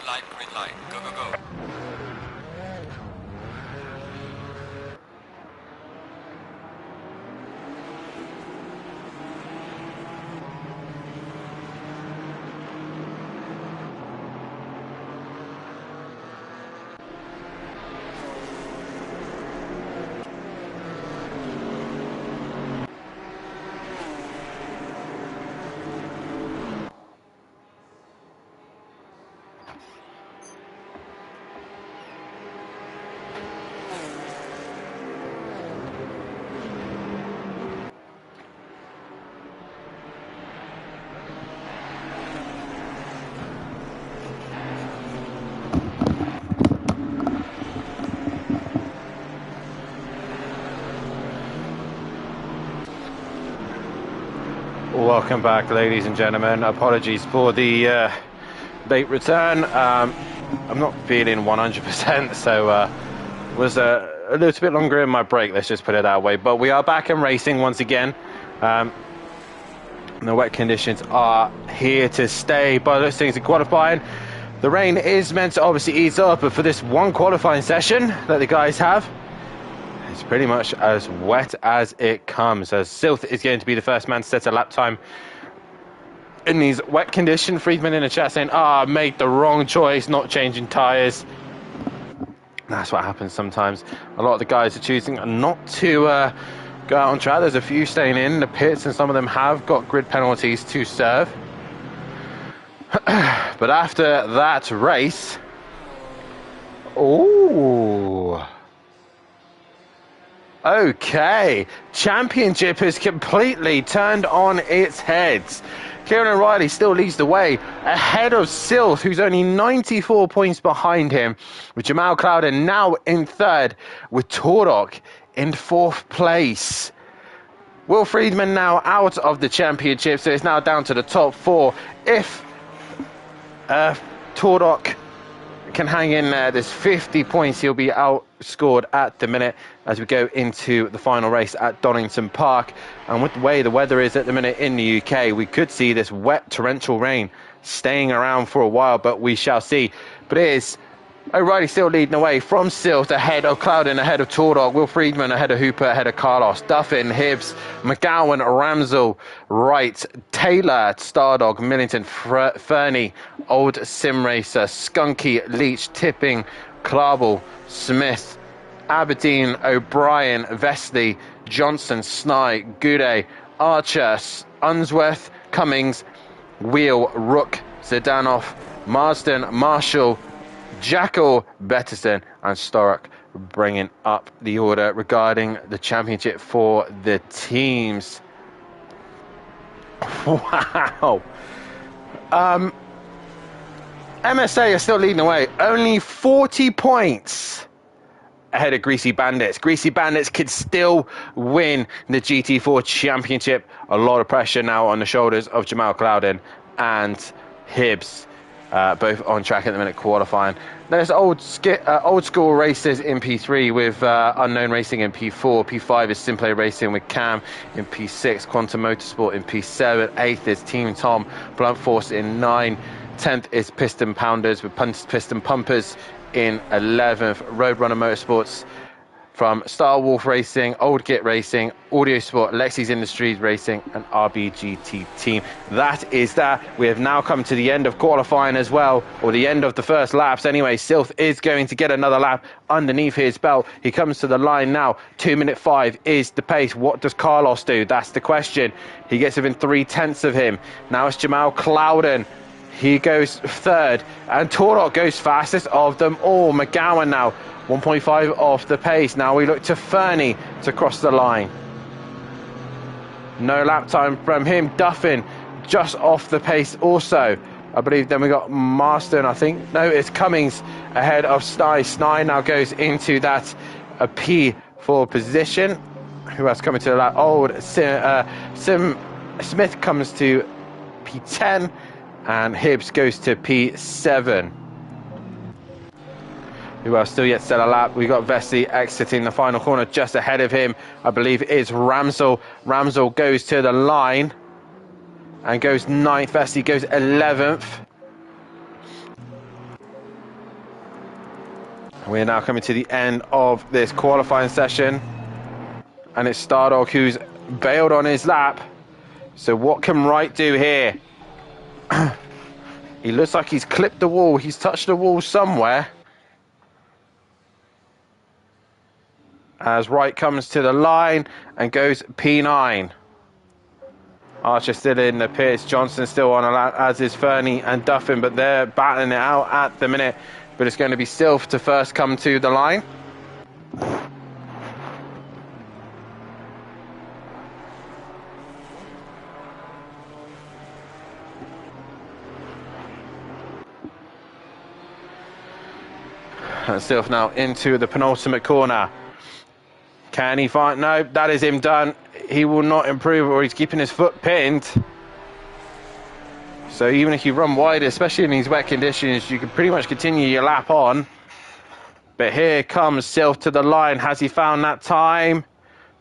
light, green light. Go, go, go. Welcome back, ladies and gentlemen. Apologies for the late return. I'm not feeling 100%, so was a little bit longer in my break, let's just put it that way. But we are back in racing once again. The wet conditions are here to stay, but those things in qualifying. The rain is meant to obviously ease up, but for this one qualifying session that the guys have, it's pretty much as wet as it comes, as Silth is going to be the first man to set a lap time in these wet conditions. Friedman in the chat saying, made the wrong choice not changing tyres. That's what happens sometimes. A lot of the guys are choosing not to go out on track. There's a few staying in the pits, and some of them have got grid penalties to serve. But after that race, okay, championship has completely turned on its head. Kieran O'Reilly still leads the way ahead of Silth, who's only 94 points behind him, with Jamal Clouden now in third, with Tordok in fourth place. Will Friedman now out of the championship, so it's now down to the top four. If Tordok can hang in there, there's 50 points. He'll be outscored at the minute as we go into the final race at Donington Park. And with the way the weather is at the minute in the UK, we could see this wet torrential rain staying around for a while, but we shall see. But it is O'Reilly still leading away from Silth, ahead of Clouden, ahead of Tordok, Will Friedman ahead of Hooper, ahead of Carlos, Duffin, Hibbs, McGowan, Ramsell, Wright, Taylor, Stardog, Millington, Fernie, Old Sim Racer, Skunky, Leach, Tipping, Clarble, Smith, Aberdeen, O'Brien, Vestley, Johnson, Sny, Goudet, Archer, Unsworth, Cummings, Wheel, Rook, Zidanoff, Marsden, Marshall, Jackal, Betterson and Storrock bringing up the order regarding the championship for the teams. Wow. MSA are still leading the way, only 40 points ahead of Greasy Bandits. Greasy Bandits could still win the GT4 championship. A lot of pressure now on the shoulders of Jamal Clouden and Hibbs. Both on track at the minute qualifying. There's old school races in P3 with Unknown Racing in P4. P5 is SimPlay Racing with Cam in P6. Quantum Motorsport in P7. 8th is Team Tom. Blunt Force in 9. 10th is Piston Pounders with Piston Pumpers in 11th. Roadrunner Motorsports from Star Wolf Racing, Old Git Racing, Audio Sport, Lexi's Industries Racing, and RBGT Team. That is that. We have now come to the end of qualifying as well, or the end of the first laps. Anyway, Silth is going to get another lap underneath his belt. He comes to the line now. 2:05 is the pace. What does Carlos do? That's the question. He gets within 3/10 of him. Now it's Jamal Clouden. He goes third, and Tordok goes fastest of them all. McGowan now 1.5 off the pace. Now we look to Fernie to cross the line. No lap time from him. Duffin just off the pace also. I believe then we got Marston, I think. No, it's Cummings ahead of Sny. Sny now goes into that P4 position. Who else coming to the lap? Smith comes to P10 and Hibbs goes to P7. Who else still yet to set a lap? We got Vesey exiting the final corner just ahead of him. I believe it is Ramsell. Ramsell goes to the line and goes 9th. Vesey goes 11th. We're now coming to the end of this qualifying session. And it's Stardog who's bailed on his lap. So what can Wright do here? He looks like he's clipped the wall. He's touched the wall somewhere. As Wright comes to the line and goes P9. Archer still in the pits. Johnson still on a lap, as is Fernie and Duffin, but they're battling it out at the minute. But it's going to be Sylph to first come to the line. And Sylph now into the penultimate corner. Can he find? No, that is him done. He will not improve, or he's keeping his foot pinned. So even if you run wide, especially in these wet conditions, you can pretty much continue your lap on. But here comes Sylph to the line. Has he found that time?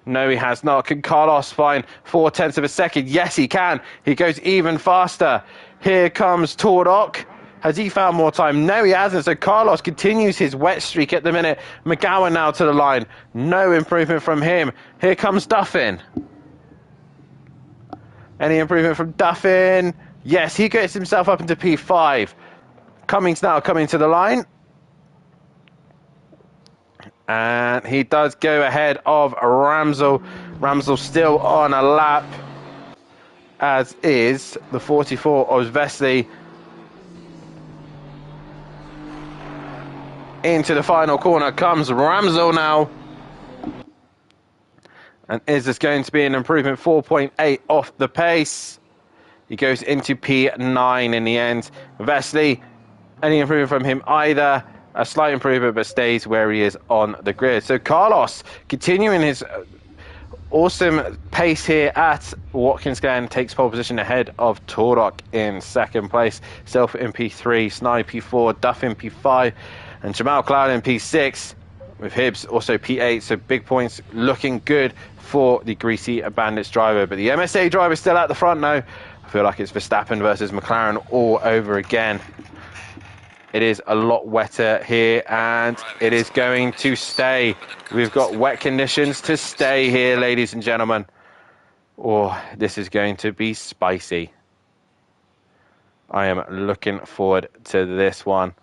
No, he has not. Can Carlos find 0.4 of a second? Yes, he can. He goes even faster. Here comes Tordok. Has he found more time? No, he hasn't. So Carlos continues his wet streak at the minute. McGowan now to the line. No improvement from him. Here comes Duffin. Any improvement from Duffin? Yes, he gets himself up into P5. Cummings now coming to the line. And he does go ahead of Ramsel. Ramsel still on a lap, as is the 44 of Vesely. Into the final corner comes Ramsel now. And is this going to be an improvement? 4.8 off the pace. He goes into P9 in the end. Vesely, any improvement from him either? A slight improvement, but stays where he is on the grid. So Carlos continuing his awesome pace here at Watkins Glen, takes pole position ahead of Tordok in second place. Sylph in P3, Snide P4, Duff in P5, and Jamal Cloud in P6, with Hibbs also P8. So big points looking good for the Greasy Bandits driver. But the MSA driver is still at the front now. I feel like it's Verstappen versus McLaren all over again. It is a lot wetter here, and it is going to stay. We've got wet conditions to stay here, ladies and gentlemen. Oh, this is going to be spicy. I am looking forward to this one.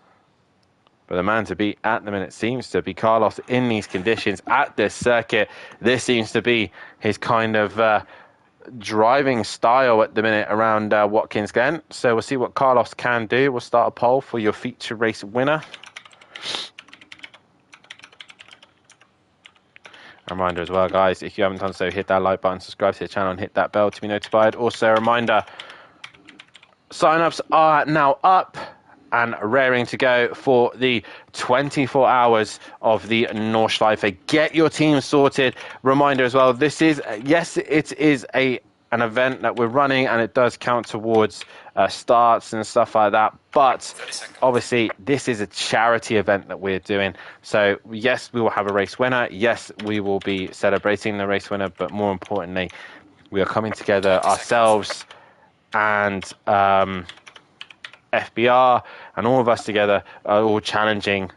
But the man to beat at the minute seems to be Carlos in these conditions at this circuit. This seems to be his kind of driving style at the minute around Watkins Glen. So we'll see what Carlos can do. We'll start a poll for your feature race winner. A reminder as well, guys, if you haven't done so, hit that like button, subscribe to the channel, and hit that bell to be notified. Also a reminder, sign-ups are now up and raring to go for the 24 hours of the Nordschleife. Get your team sorted. Reminder as well, this is, yes, it is an event that we're running, and it does count towards starts and stuff like that. But obviously, this is a charity event that we're doing. So yes, we will have a race winner. Yes, we will be celebrating the race winner. But more importantly, we are coming together ourselves and FBR, and all of us together are all challenging,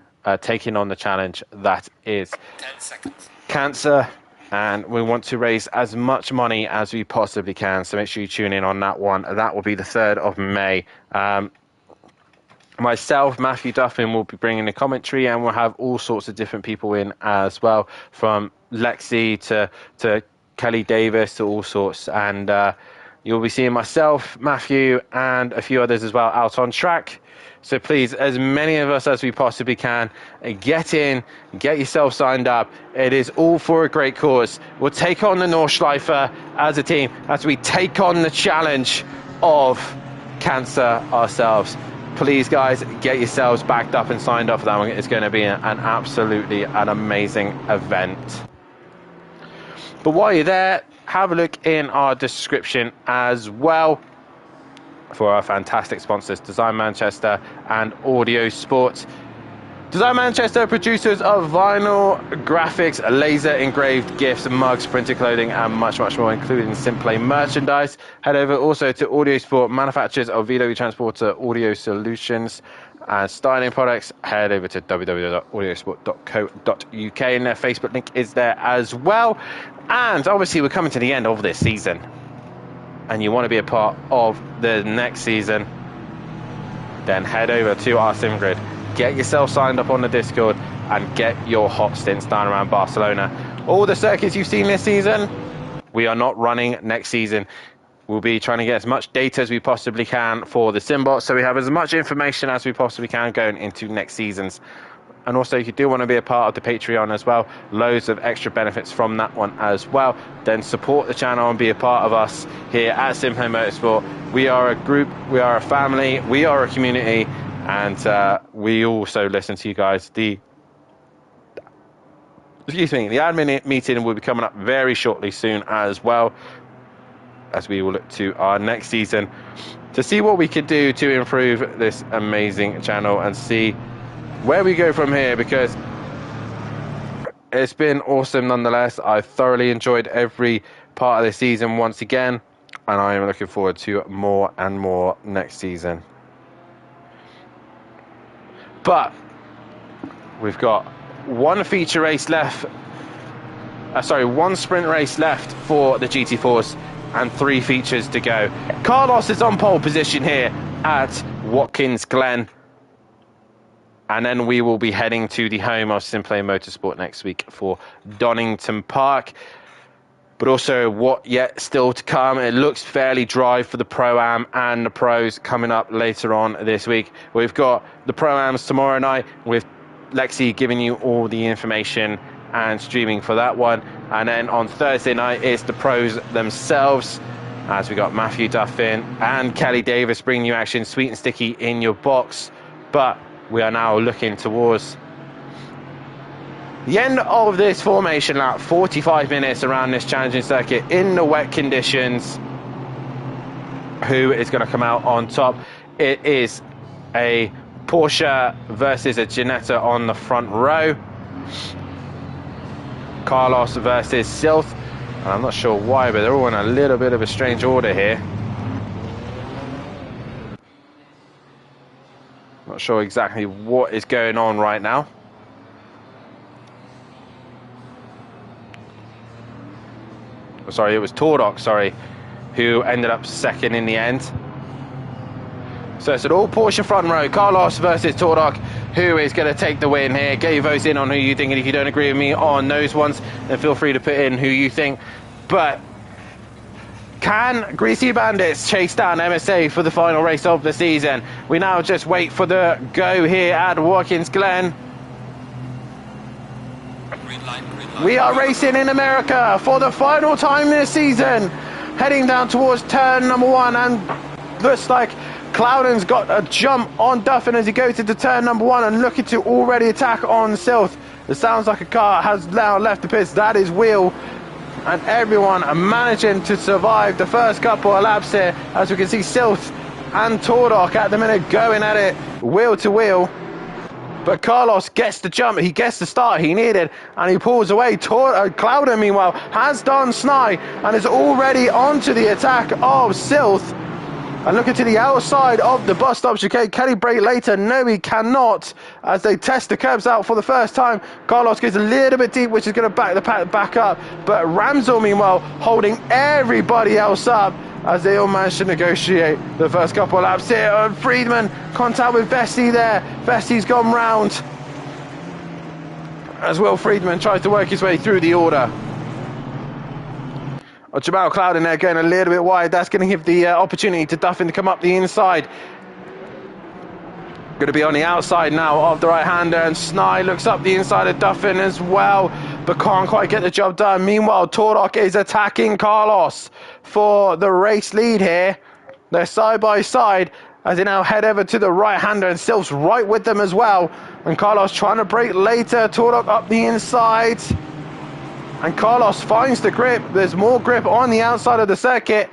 taking on the challenge that is cancer, and we want to raise as much money as we possibly can. So make sure you tune in on that one. That will be the 3rd of May. Myself, Matthew Duffin, will be bringing the commentary, and we'll have all sorts of different people in as well, from Lexi to Kelly Davis to all sorts, and you'll be seeing myself, Matthew, and a few others as well out on track. So please, as many of us as we possibly can, get in, get yourself signed up. It is all for a great cause. We'll take on the Nordschleife as a team, as we take on the challenge of cancer ourselves. Please, guys, get yourselves backed up and signed up for that one. It's going to be an absolutely an amazing event. But while you're there, have a look in our description as well for our fantastic sponsors, Design Manchester and Audio Sport. Design Manchester, producers of vinyl, graphics, laser engraved gifts, mugs, printed clothing, and much, much more, including SimPlay merchandise. Head over also to Audio Sport, manufacturers of VW Transporter audio solutions. and styling products, head over to www.audiosport.co.uk, and their Facebook link is there as well. And obviously we're coming to the end of this season, and you want to be a part of the next season, then head over to our sim grid, get yourself signed up on the Discord, and get your hot stints done around Barcelona. All the circuits you've seen this season, we are not running next season. We'll be trying to get as much data as we possibly can for the Simbot, so we have as much information as we possibly can going into next seasons. And also, if you do want to be a part of the Patreon as well, loads of extra benefits from that one as well, then support the channel and be a part of us here at SimPlay Motorsport. We are a group, we are a family, we are a community, and we also listen to you guys. The admin meeting will be coming up very shortly soon as well, as we will look to our next season to see what we could do to improve this amazing channel and see where we go from here, because it's been awesome nonetheless. I thoroughly enjoyed every part of this season once again, and I am looking forward to more and more next season. But we've got one feature race left, one sprint race left for the GT4s, and 3 features to go. Carlos is on pole position here at Watkins Glen, and then we will be heading to the home of SimPlay Motorsport next week for Donington Park. But also, what yet still to come? It looks fairly dry for the Pro-Am and the Pros coming up later on this week. We've got the Pro-Ams tomorrow night with Lexi giving you all the information and streaming for that one, and then on Thursday night is the Pros themselves, as we got Matthew Duffin and Kelly Davis bringing you action sweet and sticky in your box. But we are now looking towards the end of this formation lap, 45 minutes around this challenging circuit in the wet conditions. Who is going to come out on top? It is a Porsche versus a Ginetta on the front row. Carlos versus Silth, and I'm not sure why, but they're all in a little bit of a strange order here. Not sure exactly what is going on right now. Sorry, it was Tordok, who ended up second in the end. So it's an all Porsche front row, Carlos versus Tordok. Who is going to take the win here? Get your votes in on who you think, and if you don't agree with me on those ones, then feel free to put in who you think. But can Greasy Bandits chase down MSA for the final race of the season? We now just wait for the go here at Watkins Glen. Green line. We are racing in America for the final time this season, heading down towards turn number 1, and looks like Cloudon's got a jump on Duffin as he goes into turn number 1 and looking to already attack on Silth. It sounds like a car has now left the pits. That is Wheel, and everyone are managing to survive the first couple of laps here, as we can see Silth and Tordok at the minute going at it wheel to wheel. But Carlos gets the jump, he gets the start he needed, and he pulls away. Cloudon, meanwhile, has done Snide and is already onto the attack of Silth. And looking to the outside of the bus stop chicane. Can he brake later? No, he cannot, as they test the curbs out for the first time. Carlos goes a little bit deep, which is going to back the pack back up. But Ramsel, meanwhile, holding everybody else up as they all manage to negotiate the first couple of laps here. And Friedman, contact with Vesey there. Vesey's gone round, as Will Friedman tries to work his way through the order. Jamal Cloudon there going a little bit wide. That's going to give the opportunity to Duffin to come up the inside. Going to be on the outside now of the right-hander, and Snide looks up the inside of Duffin as well, but can't quite get the job done. Meanwhile, Tordok is attacking Carlos for the race lead here. They're side by side as they now head over to the right-hander, and Silph's right with them as well. And Carlos trying to brake later. Tordok up the inside. And Carlos finds the grip. There's more grip on the outside of the circuit,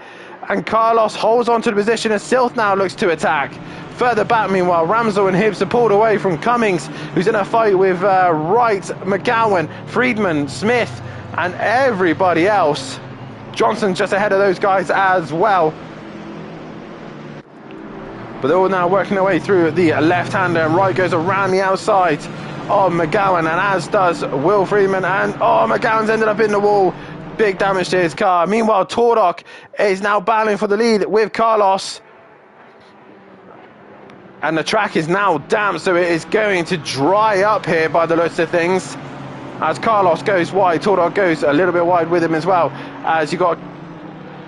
and Carlos holds on to the position as Silth now looks to attack. Further back, meanwhile, Ramsel and Hibbs are pulled away from Cummings, who's in a fight with Wright, McGowan, Friedman, Smith, and everybody else. Johnson just ahead of those guys as well. But they're all now working their way through the left-hander, and Wright goes around the outside of McGowan, and as does Will Freeman, and McGowan's ended up in the wall. Big damage to his car. Meanwhile, Tordok is now battling for the lead with Carlos. And the track is now damp, so it is going to dry up here by the looks of things. As Carlos goes wide, Tordok goes a little bit wide with him as well. As you got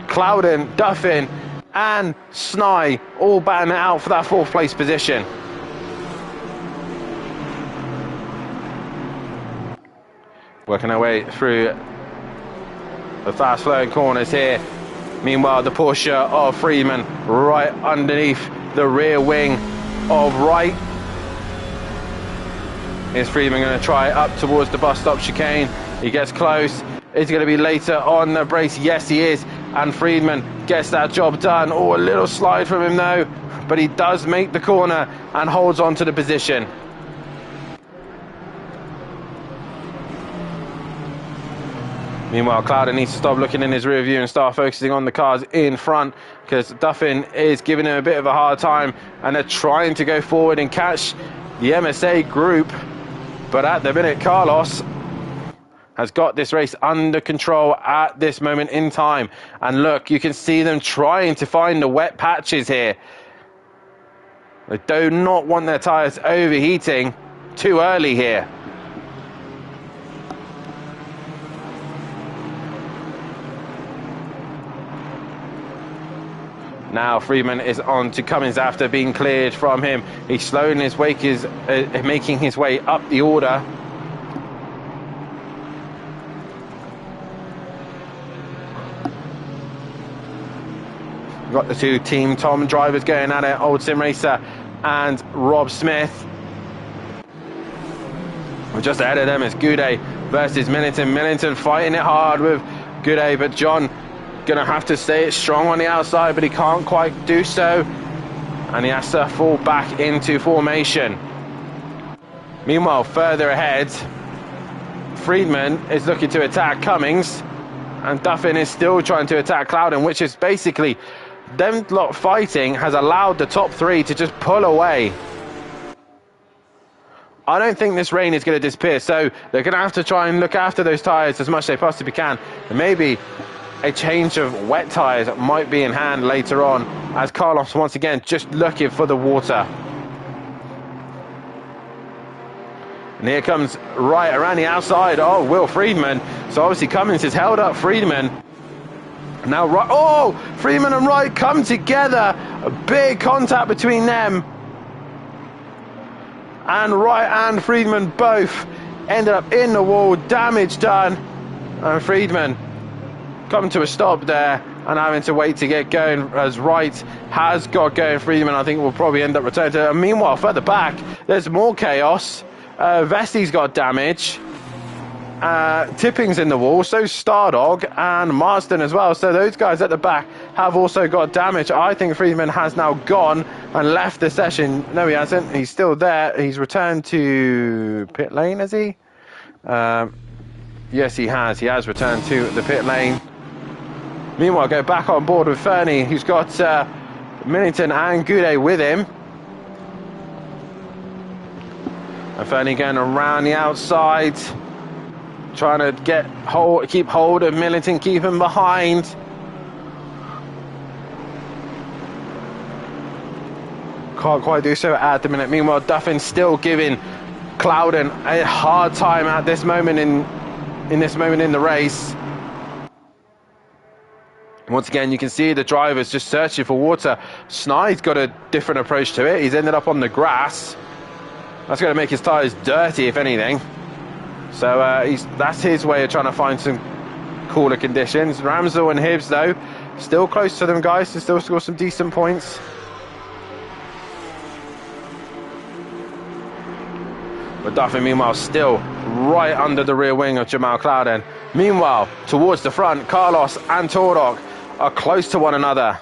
Clouden, Duffin, and Snye all battling it out for that 4th place position. Working our way through the fast flowing corners here. Meanwhile, the Porsche of Freeman right underneath the rear wing of Wright. Is Freeman going to try up towards the bus stop chicane? He gets close. Is he going to be later on the brace? Yes, he is. And Freeman gets that job done. Oh, a little slide from him though. But he does make the corner and holds on to the position. Meanwhile, Clouden needs to stop looking in his rear view and start focusing on the cars in front, because Duffin is giving him a bit of a hard time, and they're trying to go forward and catch the MSA group. But at the minute, Carlos has got this race under control at this moment in time. And look, you can see them trying to find the wet patches here. They do not want their tyres overheating too early here. Now Freeman is on to Cummins after being cleared from him. He's slowing his wake, making his way up the order. We've got the 2 Team Tom drivers going at it, Old Sim Racer and Rob Smith. We're just ahead of them is Goudet versus Millington. Millington fighting it hard with Goudet, but John gonna have to stay strong on the outside, but he can't quite do so, and he has to fall back into formation. Meanwhile, further ahead, Friedman is looking to attack Cummings, and Duffin is still trying to attack Clouden, which is basically them lot fighting has allowed the top 3 to just pull away. I don't think this rain is going to disappear, so they're going to have to try and look after those tyres as much as they possibly can, and maybe a change of wet tyres might be in hand later on, as Carlos once again just looking for the water. And here comes right around the outside, Will Friedman. So obviously Cummins has held up Friedman. Now Friedman and Wright come together. A big contact between them. And Wright and Friedman both ended up in the wall, damage done. And Friedman come to a stop there and having to wait to get going, as Wright has got going. Friedman, I think, will probably end up returning to. And meanwhile, further back, there's more chaos. Vesti's got damage. Tipping's in the wall, so Stardog and Marston as well. So those guys at the back have also got damage. I think Friedman has now gone and left the session. No, he hasn't. He's still there. He's returned to pit lane, has he? Yes, he has. He has returned to the pit lane. Meanwhile, go back on board with Fernie, who's got Millington and Goudet with him. And Fernie going around the outside, trying to keep hold of Millington, keep him behind. Can't quite do so at the minute. Meanwhile, Duffin still giving Clouden a hard time at this moment in this moment in the race. Once again, you can see the drivers just searching for water. Snyde's got a different approach to it. He's ended up on the grass. That's going to make his tyres dirty, if anything. So that's his way of trying to find some cooler conditions. Ramsdell and Hibbs, though, still close to them, guys, to still score some decent points. But Duffin, meanwhile, still right under the rear wing of Jamal Clouden. Meanwhile, towards the front, Carlos and Tordok are close to one another.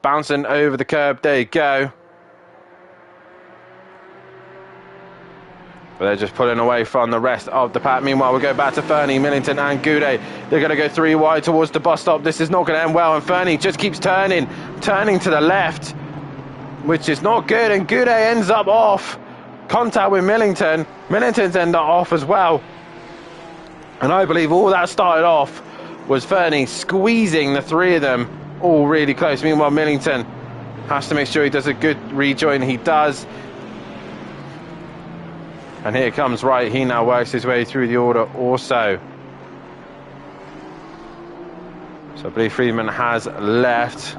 Bouncing over the curb, there you go. But they're just pulling away from the rest of the pack. Meanwhile, we go back to Fernie, Millington and Goudet. They're going to go 3 wide towards the bus stop. This is not going to end well, and Fernie just keeps turning to the left, which is not good, and Goudet ends up off. Contact with Millington. Millington's ended up off as well. And I believe all that started off was Fernie squeezing the 3 of them all really close. Meanwhile, Millington has to make sure he does a good rejoin. He does. And here comes Wright. He now works his way through the order also. So I believe Friedman has left.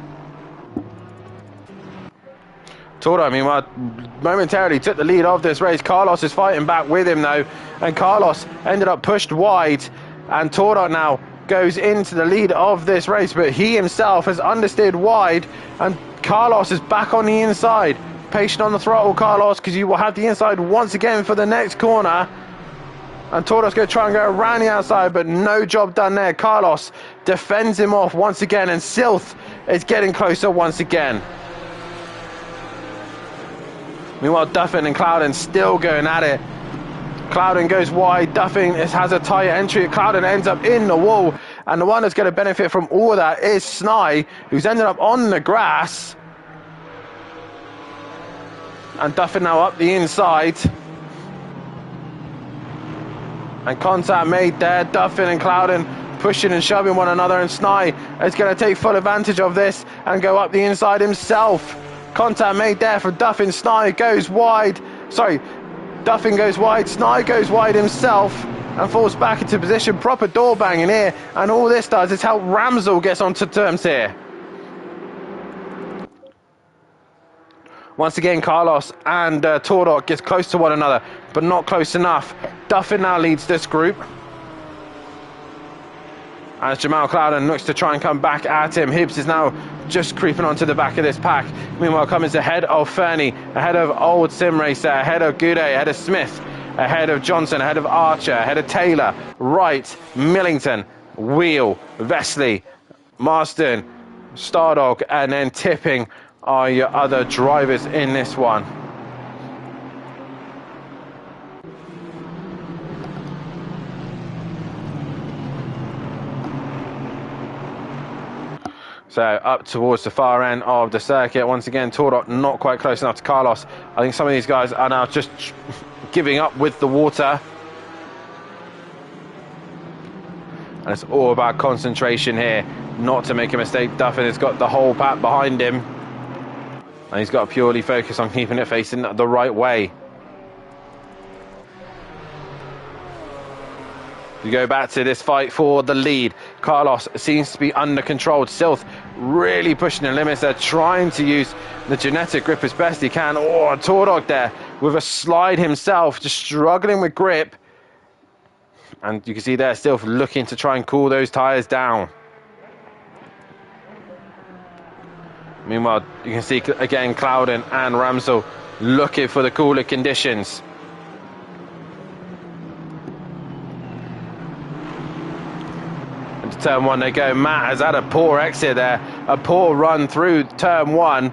Toro, meanwhile, momentarily took the lead of this race. Carlos is fighting back with him though, and Carlos ended up pushed wide, and Toro now goes into the lead of this race, but he himself has understeered wide, and Carlos is back on the inside. Patient on the throttle, Carlos, because you will have the inside once again for the next corner. And Toro's going to try and go around the outside, but no job done there. Carlos defends him off once again, and Silth is getting closer once again. Meanwhile, Duffin and Clouden still going at it. Clouden goes wide, Duffin has a tight entry. Clouden ends up in the wall, and the one that's going to benefit from all of that is Snai, who's ended up on the grass. And Duffin now up the inside. And contact made there. Duffin and Clouden pushing and shoving one another, and Snai is going to take full advantage of this and go up the inside himself. Contact made there for Duffin. Snai goes wide. Sorry, Duffin goes wide. Snai goes wide himself and falls back into position. Proper door banging here. And all this does is help Ramsell gets onto terms here. Once again, Carlos and Tordok gets close to one another, but not close enough. Duffin now leads this group, as Jamal Clouden looks to try and come back at him. Hibbs is now just creeping onto the back of this pack. Meanwhile, Cummins ahead of Fernie, ahead of Old Sim Racer, ahead of Goudet, ahead of Smith, ahead of Johnson, ahead of Archer, ahead of Taylor, Wright, Millington, Wheel, Vesley, Marston, Stardog, and then tipping are your other drivers in this one. So up towards the far end of the circuit. Once again, Tordok not quite close enough to Carlos. I think some of these guys are now just giving up with the water. And it's all about concentration here, not to make a mistake. Duffin has got the whole pack behind him, and he's got to purely focus on keeping it facing the right way. We go back to this fight for the lead. Carlos seems to be under control. Silth really pushing the limits. They're trying to use the genetic grip as best he can. Oh, Tordog there with a slide himself, just struggling with grip. And you can see there, Silth looking to try and cool those tyres down. Meanwhile, you can see again Clouden and Ramsell looking for the cooler conditions. Into turn one they go. Matt has had a poor exit there, a poor run through turn one,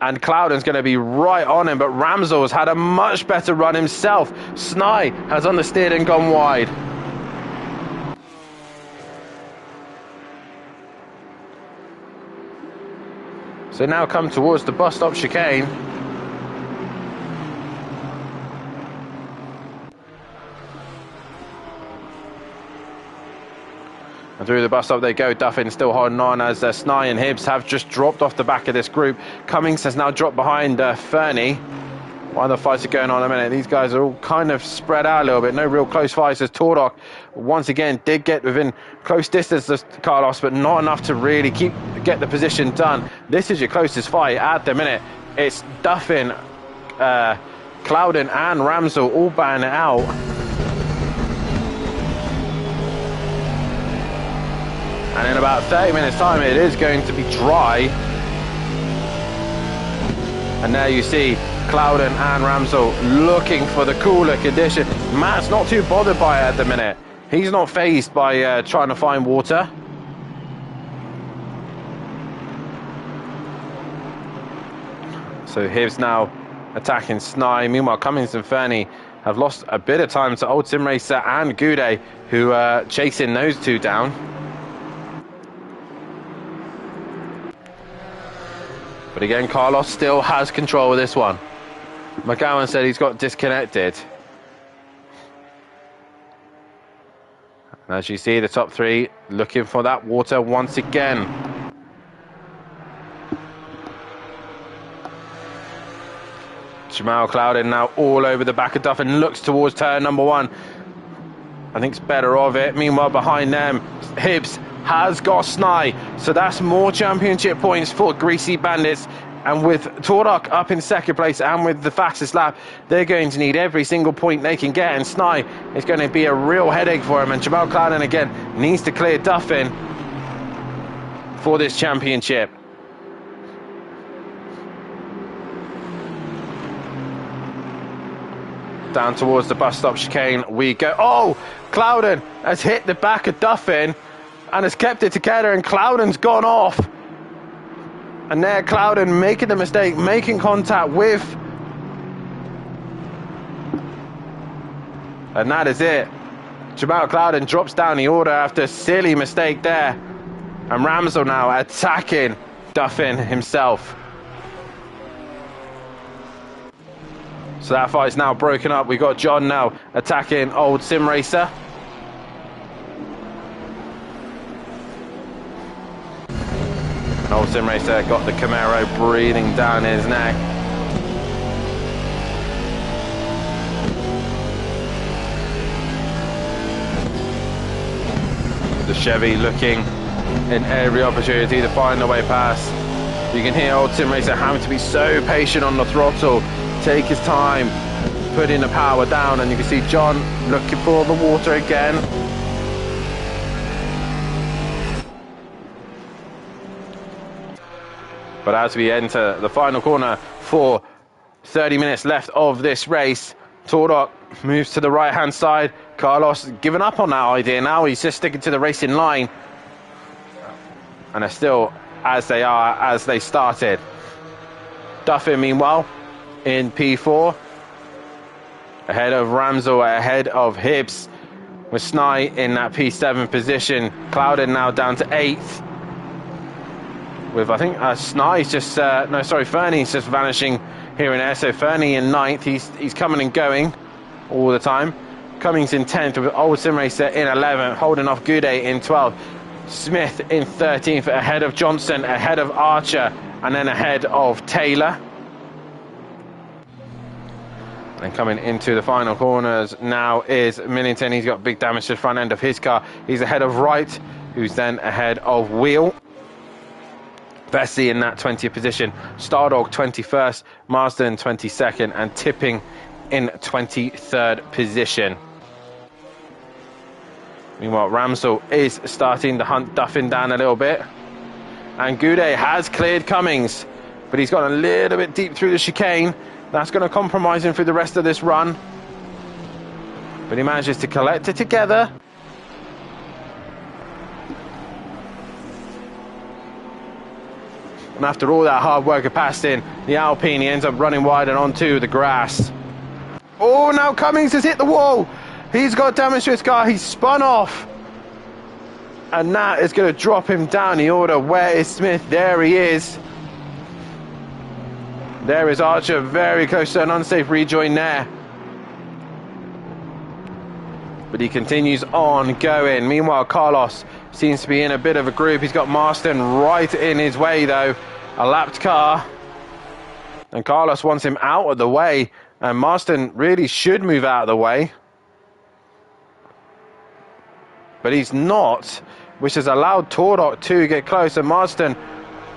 and Clouden's going to be right on him, but Ramsell has had a much better run himself. Snai has understeered and gone wide. So now come towards the bus stop chicane. And through the bus stop they go. Duffin still holding on, as Snai and Hibbs have just dropped off the back of this group. Cummings has now dropped behind Fernie. While the fights are going on a minute, these guys are all kind of spread out a little bit. No real close fights, as Tordok once again did get within close distance of Carlos, but not enough to really get the position done. This is your closest fight at the minute. It's Duffin, Clouden and Ramsell all batting it out. And in about 30 minutes time it is going to be dry. And there you see Clouden and Ramsell looking for the cooler condition. Matt's not too bothered by it at the minute. He's not fazed by trying to find water. So Hibbs now attacking Snai. Meanwhile, Cummings and Fernie have lost a bit of time to Old Sim Racer and Goudet, who are chasing those two down. But again, Carlos still has control of this one. McGowan said he's got disconnected. As you see, the top three looking for that water once again. Jamal Clouden now all over the back of Duffin, looks towards turn number one. I think it's better of it. Meanwhile, behind them, Hibbs has got Snai. So that's more championship points for Greasy Bandits. And with Torok up in second place and with the fastest lap, they're going to need every single point they can get. And Snai is going to be a real headache for him. And Jamal Clouden again needs to clear Duffin for this championship. Down towards the bus stop chicane we go. Oh, Clouden has hit the back of Duffin and has kept it together, and Clouden's gone off. And there Clouden making the mistake, making contact with. And that is it. Jamal Clouden drops down the order after a silly mistake there. And Ramsel now attacking Duffin himself. So that fight's now broken up. We've got John now attacking Old Sim Racer. And Old Sim Racer got the Camaro breathing down his neck. The Chevy looking in every opportunity to find the way past. You can hear Old Sim Racer having to be so patient on the throttle, take his time, putting the power down, and you can see John looking for the water again. But as we enter the final corner for 30 minutes left of this race, Torok moves to the right-hand side. Carlos given up on that idea. Now he's just sticking to the racing line. And they're still as they are as they started. Duffin, meanwhile, in P4. Ahead of Ramsel, ahead of Hibbs. With Snai in that P7 position. Clouden now down to 8th. With, I think, Snai's just... Fernie's just vanishing here and there. So Fernie in 9th. He's coming and going all the time. Cummings in 10th with Old Sim Racer in 11th. Holding off Goudet in 12th. Smith in 13th, ahead of Johnson, ahead of Archer, and then ahead of Taylor. And coming into the final corners now is Millington. He's got big damage to the front end of his car. He's ahead of Wright, who's then ahead of Wheel. Vesey in that 20th position. Stardog 21st, Marsden 22nd, and Tipping in 23rd position. Meanwhile, Ramsel is starting to hunt Duffin down a little bit. And Goudet has cleared Cummings, but he's gone a little bit deep through the chicane. That's going to compromise him through the rest of this run. But he manages to collect it together. And after all that hard work of passing the Alpine, he ends up running wide and onto the grass. Oh, now Cummings has hit the wall. He's got damage to his car. He's spun off. And that is going to drop him down the order. Where is Smith? There he is. There is Archer, very close to an unsafe rejoin there. But he continues on going. Meanwhile, Carlos seems to be in a bit of a group. He's got Marston right in his way, though. A lapped car. And Carlos wants him out of the way. And Marston really should move out of the way. But he's not, which has allowed Torok to get close. And Marston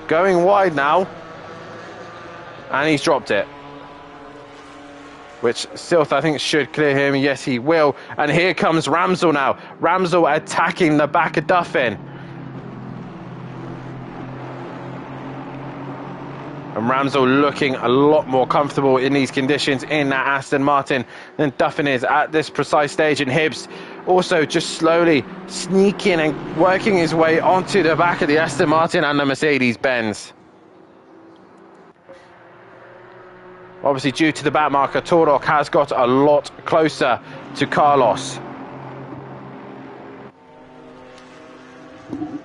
going wide now. And he's dropped it. Which Silth, I think, should clear him. Yes, he will. And here comes Ramsel now. Ramsel attacking the back of Duffin. And Ramsel looking a lot more comfortable in these conditions in that Aston Martin than Duffin is at this precise stage. And Hibbs also just slowly sneaking and working his way onto the back of the Aston Martin and the Mercedes-Benz. Obviously, due to the back marker, Tordok has got a lot closer to Carlos.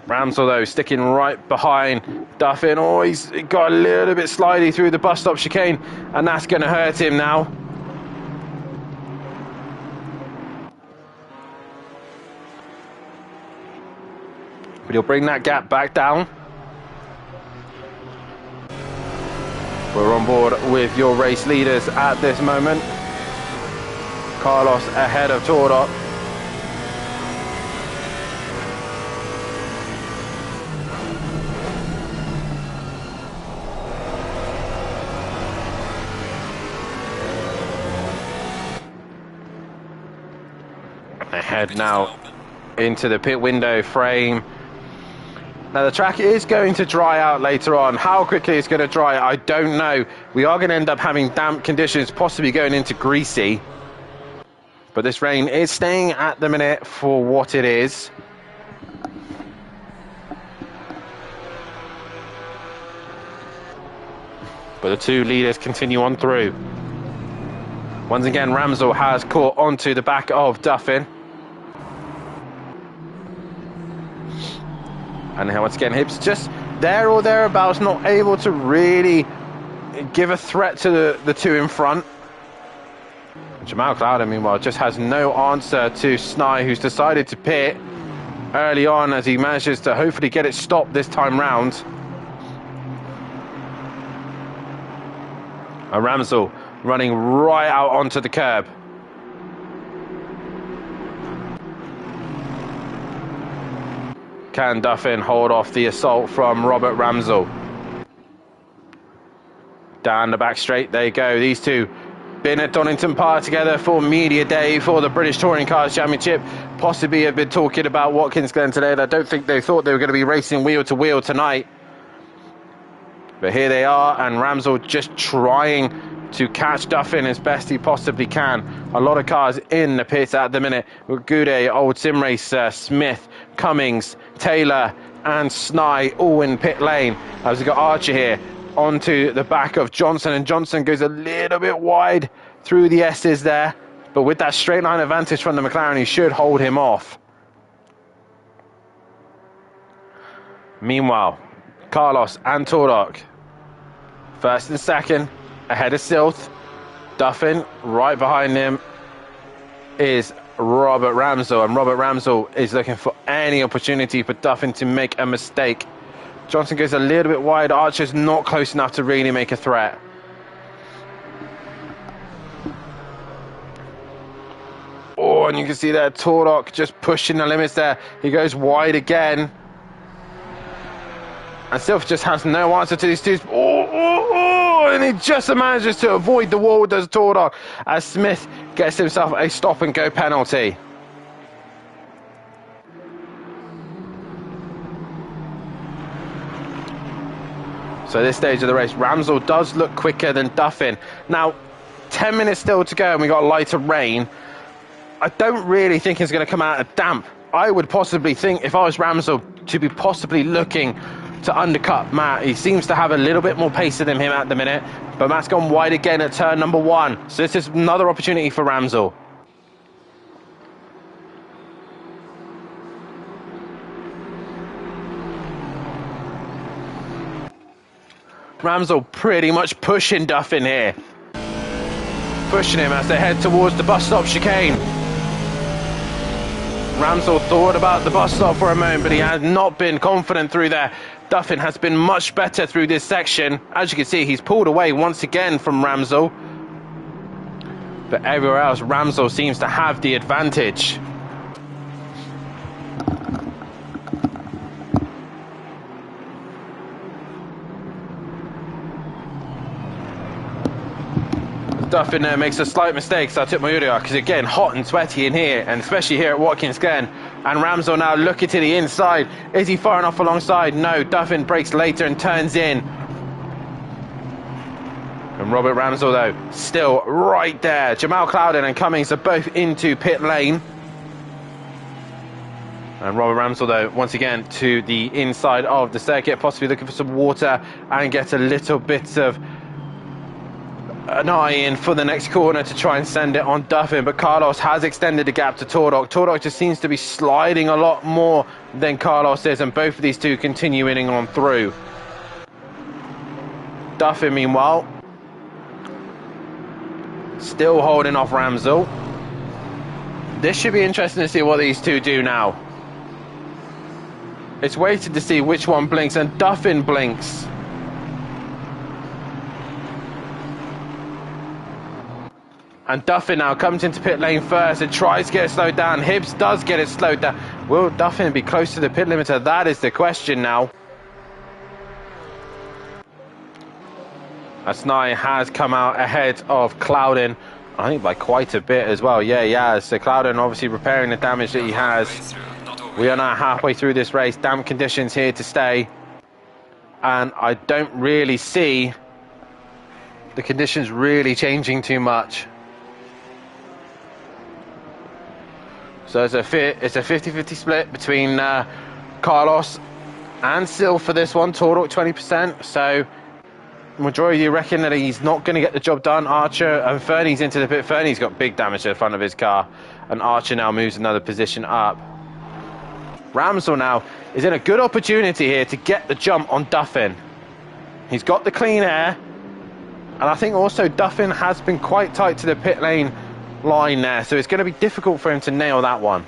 Ramsel, though, sticking right behind Duffin. Oh, he's got a little bit slidey through the bus stop chicane, and that's going to hurt him now. But he'll bring that gap back down. We're on board with your race leaders at this moment. Carlos ahead of Tordok. Ahead now into the pit window frame. Now the track is going to dry out later on. How quickly it's going to dry, I don't know. We are going to end up having damp conditions, possibly going into greasy. But this rain is staying at the minute for what it is. But the two leaders continue on through. Once again, Ramsel has caught onto the back of Duffin. And once again, Hibbs just there or thereabouts, not able to really give a threat to the two in front. Jamal Clouder, meanwhile, just has no answer to Snai, who's decided to pit early on as he manages to hopefully get it stopped this time round. And Ramsel running right out onto the curb. Can Duffin hold off the assault from Robert Ramsel? Down the back straight they go. These two been at Donington Park together for media day for the British Touring Cars Championship. Possibly have been talking about Watkins Glen today. I don't think they thought they were going to be racing wheel to wheel tonight. But here they are, and Ramsel just trying to catch Duffin as best he possibly can. A lot of cars in the pits at the minute with Goudet, Old Sim Racer, Smith, Cummings, Taylor and Snai all in pit lane. As we've got Archer here onto the back of Johnson, and Johnson goes a little bit wide through the S's there, but with that straight line advantage from the McLaren, he should hold him off. Meanwhile, Carlos and Tordok first and second ahead of Silth. Duffin right behind him is Robert Ramsel, and Robert Ramsel is looking for any opportunity for Duffin to make a mistake. Johnson goes a little bit wide. Archer's not close enough to really make a threat. Oh, and you can see there Tordok just pushing the limits there. He goes wide again. And Silf just has no answer to these two. And he just manages to avoid the wall, does Tordok, as Smith gets himself a stop and go penalty. So this stage of the race, Ramsel does look quicker than Duffin. Now, 10 minutes still to go and we got lighter rain. I don't really think it's going to come out of damp. I would possibly think, if I was Ramsel, to be possibly looking to undercut Matt. He seems to have a little bit more pace than him at the minute, but Matt's gone wide again at turn number 1. So this is another opportunity for Ramsel. Ramsel pretty much pushing Duffin here. Pushing him as they head towards the bus stop chicane. Ramsel thought about the bus stop for a moment, but he has not been confident through there. Duffin has been much better through this section. As you can see, he's pulled away once again from Ramsel. But everywhere else, Ramsel seems to have the advantage. Duffin there makes a slight mistake, so I took my Uriah, because again, hot and sweaty in here, and especially here at Watkins Glen. And Ramsel now looking to the inside. Is he far enough alongside? No, Duffin breaks later and turns in. And Robert Ramsel, though, still right there. Jamal Clouden and Cummings are both into pit lane. And Robert Ramsel, though, once again to the inside of the circuit, possibly looking for some water and get a little bit of an eye in for the next corner to try and send it on Duffin, but Carlos has extended the gap to Tordok. Tordok just seems to be sliding a lot more than Carlos is, and both of these two continue inning on through. Duffin, meanwhile, still holding off Ramsel. This should be interesting to see what these two do now. It's waited to see which one blinks, and Duffin blinks. And Duffin now comes into pit lane first and tries to get it slowed down. Hibbs does get it slowed down. Will Duffin be close to the pit limiter? That is the question now. Asnai has come out ahead of Clouden, I think by quite a bit as well. Yeah. So Clouden obviously repairing the damage that he has. We are now halfway through this race. Damp conditions here to stay. And I don't really see the conditions really changing too much. So it's a 50-50 split between Carlos and Sil for this one. Tordok 20%. So majority reckon that he's not going to get the job done. Archer and Fernie's into the pit. Fernie's got big damage to the front of his car, and Archer now moves another position up. Ramsel now is in a good opportunity here to get the jump on Duffin. He's got the clean air, and I think also Duffin has been quite tight to the pit lane line there, so it's going to be difficult for him to nail that one.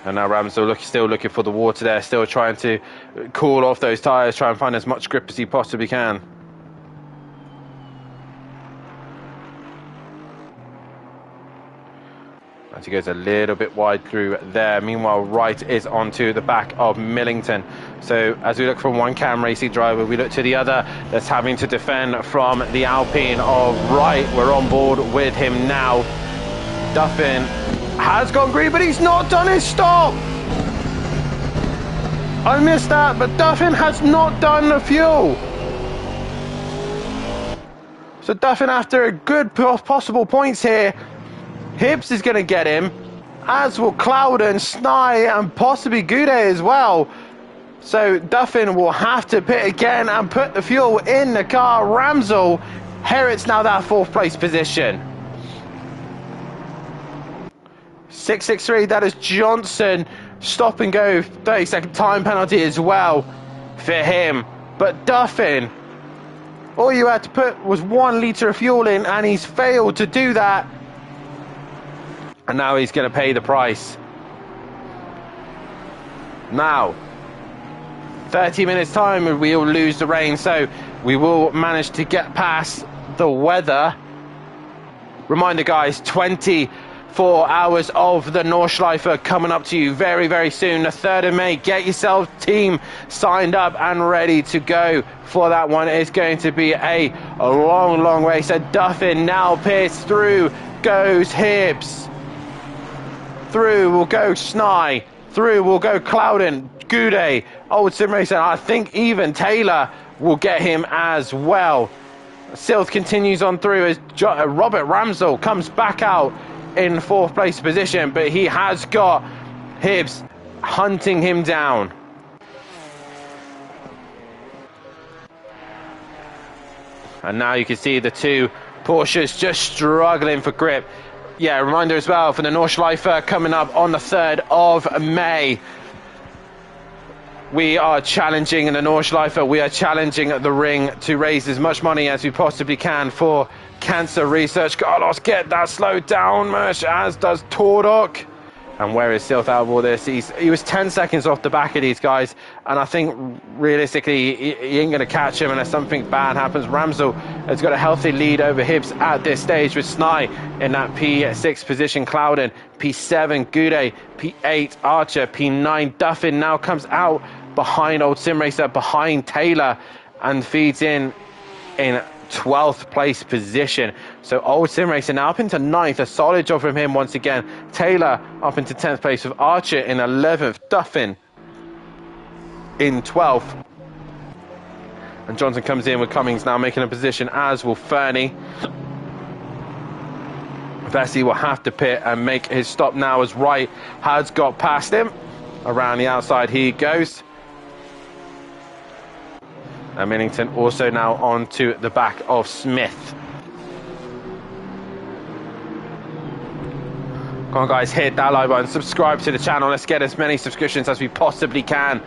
And now Ramsel still looking for the water there, still trying to cool off those tyres, try and find as much grip as he possibly can. As he goes a little bit wide through there. Meanwhile, Wright is onto the back of Millington. So as we look from one Cam Racing driver, we look to the other that's having to defend from the Alpine of Wright. We're on board with him now. Duffin has gone green, but he's not done his stop. I missed that, but Duffin has not done the fuel. So Duffin, after a good possible points here, Hibbs is going to get him, as will Clouden, Snai, and possibly Gude as well. So Duffin will have to pit again and put the fuel in the car. Ramsel herits now that 4th place position. 663, that is Johnson. Stop and go, 30-second time penalty as well for him. But Duffin, all you had to put was 1 litre of fuel in, and he's failed to do that. And now he's going to pay the price. Now, 30 minutes time and we'll lose the rain, so we will manage to get past the weather. Reminder guys, 24 hours of the Nordschleife coming up to you very, very soon. The 3rd of May, get yourself team signed up and ready to go for that one. It's going to be a long, long race. So Duffin now pits through, goes Hibbs. Through will go Snai. Through will go Clouden, Gude, Old Sim Racer. I think even Taylor will get him as well. Silth continues on through as Robert Ramsel comes back out in 4th place position, but he has got Hibbs hunting him down. And now you can see the two Porsches just struggling for grip. Yeah, a reminder as well for the Nordschleife coming up on the 3rd of May. We are challenging in the Nordschleife, we are challenging the ring to raise as much money as we possibly can for cancer research. Carlos, get that slowed down, Mersh, as does Tordok. And where is Silth out of all this? He was 10 seconds off the back of these guys, and I think realistically he ain't going to catch him unless something bad happens. Ramsel has got a healthy lead over Hibbs at this stage, with Snai in that P6 position, Clouden, P7, Gude, P8, Archer, P9. Duffin now comes out behind Old Sim Racer, behind Taylor, and feeds in 12th place position. So Old Sim Racer now up into 9th, a solid job from him once again. Taylor up into 10th place with Archer in 11th, Duffin in 12th. And Johnson comes in with Cummings now making a position, as will Fernie. Vesey will have to pit and make his stop now as Wright has got past him. Around the outside he goes. And Millington also now onto the back of Smith. Come on guys, hit that like button, subscribe to the channel. Let's get as many subscriptions as we possibly can.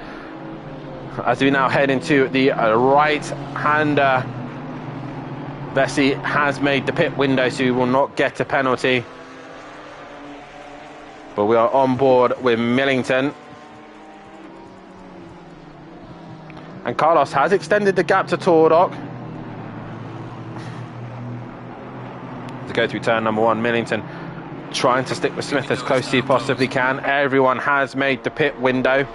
As we now head into the right-hander. Vesey has made the pit window, so he will not get a penalty. But we are on board with Millington. And Carlos has extended the gap to Tordock. To go through turn number 1, Millington trying to stick with Smith as close as he possibly can. Everyone has made the pit window.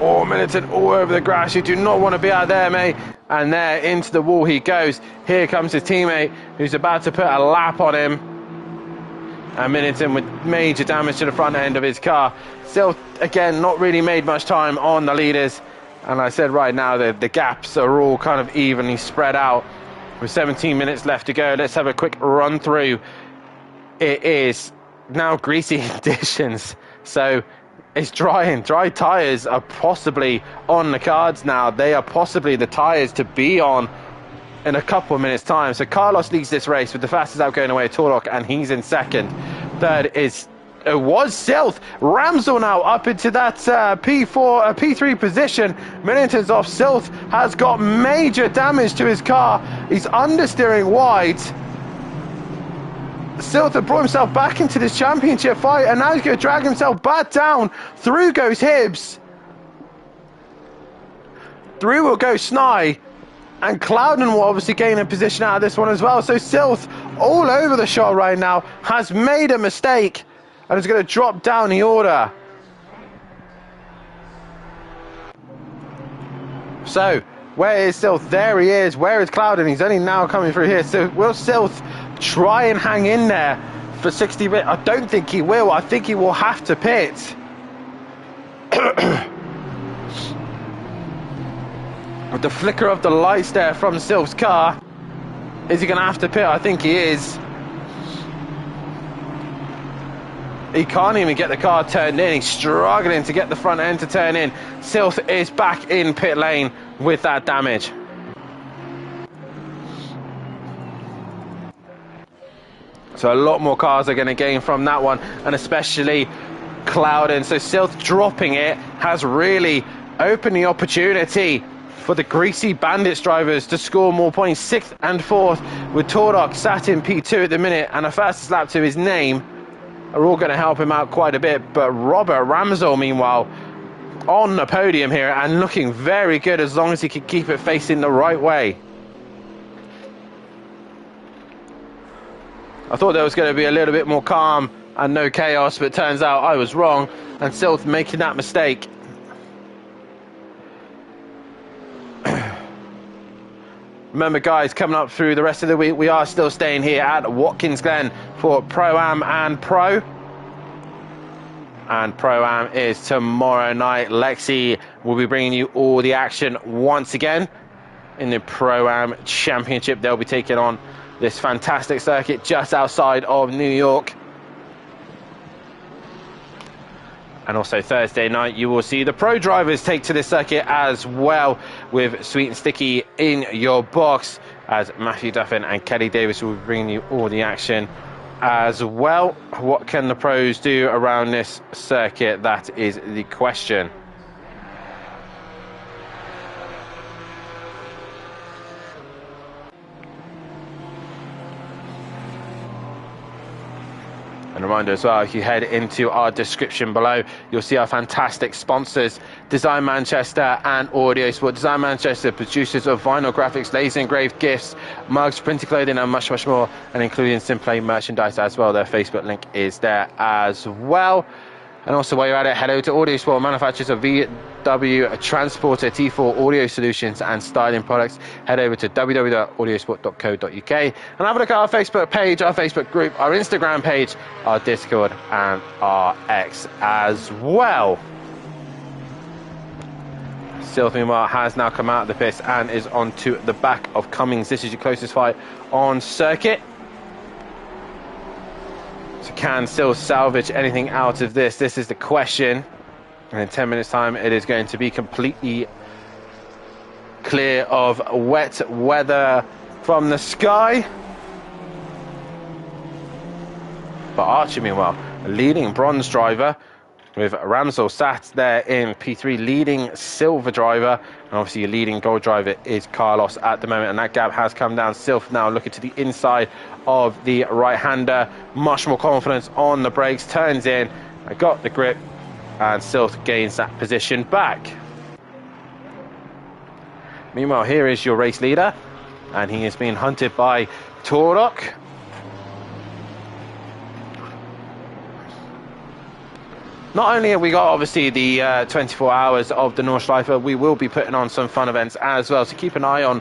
Oh, Millington all over the grass. You do not want to be out there, mate. And there, into the wall he goes. Here comes his teammate, who's about to put a lap on him. And Millington with major damage to the front end of his car. Still, again, not really made much time on the leaders. And I said right now that the gaps are all kind of evenly spread out. With 17 minutes left to go, let's have a quick run through. It is now greasy conditions. So it's drying. Dry tyres are possibly on the cards now. They are possibly the tyres to be on in a couple of minutes' time. So Carlos leads this race with the fastest outgoing away, Tordock, and he's in second. Third was Silth. Ramsell now up into that P3 position. Millington's off. Silth has got major damage to his car. He's understeering wide. Silth had brought himself back into this championship fight, and now he's going to drag himself back down. Through goes Hibbs. Through will go Snye. And Clouden will obviously gain a position out of this one as well. So Silth, all over the shot right now, has made a mistake and is going to drop down the order. So, where is Silth? There he is. Where is Clouden? He's only now coming through here. So will Silth try and hang in there for 60 minutes? I don't think he will. I think he will have to pit. With the flicker of the lights there from Silth's car, is he going to have to pit? I think he is. He can't even get the car turned in. He's struggling to get the front end to turn in. Silth is back in pit lane with that damage. So a lot more cars are going to gain from that one, and especially Clouden. So Silth dropping it has really opened the opportunity for the greasy Bandits drivers to score more points. 6th and 4th with Tordock sat in P2 at the minute, and a fastest lap to his name are all going to help him out quite a bit. But Robert Ramsell, meanwhile, on the podium here and looking very good as long as he can keep it facing the right way. I thought there was going to be a little bit more calm and no chaos, but it turns out I was wrong, and Silth making that mistake. Remember guys, coming up through the rest of the week, we are still staying here at Watkins Glen for Pro-Am and Pro. And Pro-Am is tomorrow night. Lexi will be bringing you all the action once again in the Pro-Am Championship. They'll be taking on this fantastic circuit just outside of New York. And also Thursday night, you will see the pro drivers take to this circuit as well, with Sweet and Sticky in your box, as Matthew Duffin and Kelly Davis will be bringing you all the action as well. What can the pros do around this circuit? That is the question. And a reminder as well, if you head into our description below, you'll see our fantastic sponsors, Design Manchester and Audio Sport. Design Manchester, producers of vinyl graphics, laser engraved gifts, mugs, printed clothing and much, much more, and including SimPlay merchandise as well. Their Facebook link is there as well. And also, while you're at it, head over to Audio Sport, manufacturers of VW Transporter T4 audio solutions and styling products. Head over to www.audiosport.co.uk and have a look at our Facebook page, our Facebook group, our Instagram page, our Discord and our X as well. Sylth, meanwhile, has now come out of the pits and is onto the back of Cummings. This is your closest fight on circuit. So can Sylth salvage anything out of this? This is the question. And in 10 minutes' time, it is going to be completely clear of wet weather from the sky. But Archer, meanwhile, a leading bronze driver, with Ramsel sat there in P3, leading silver driver, and obviously your leading gold driver is Carlos at the moment, and that gap has come down. Sylth now looking to the inside of the right-hander, much more confidence on the brakes, turns in, got the grip, and Sylth gains that position back. Meanwhile, here is your race leader, and he is being hunted by Torok. Not only have we got obviously the 24 hours of the Nordschleife, we will be putting on some fun events as well. So keep an eye on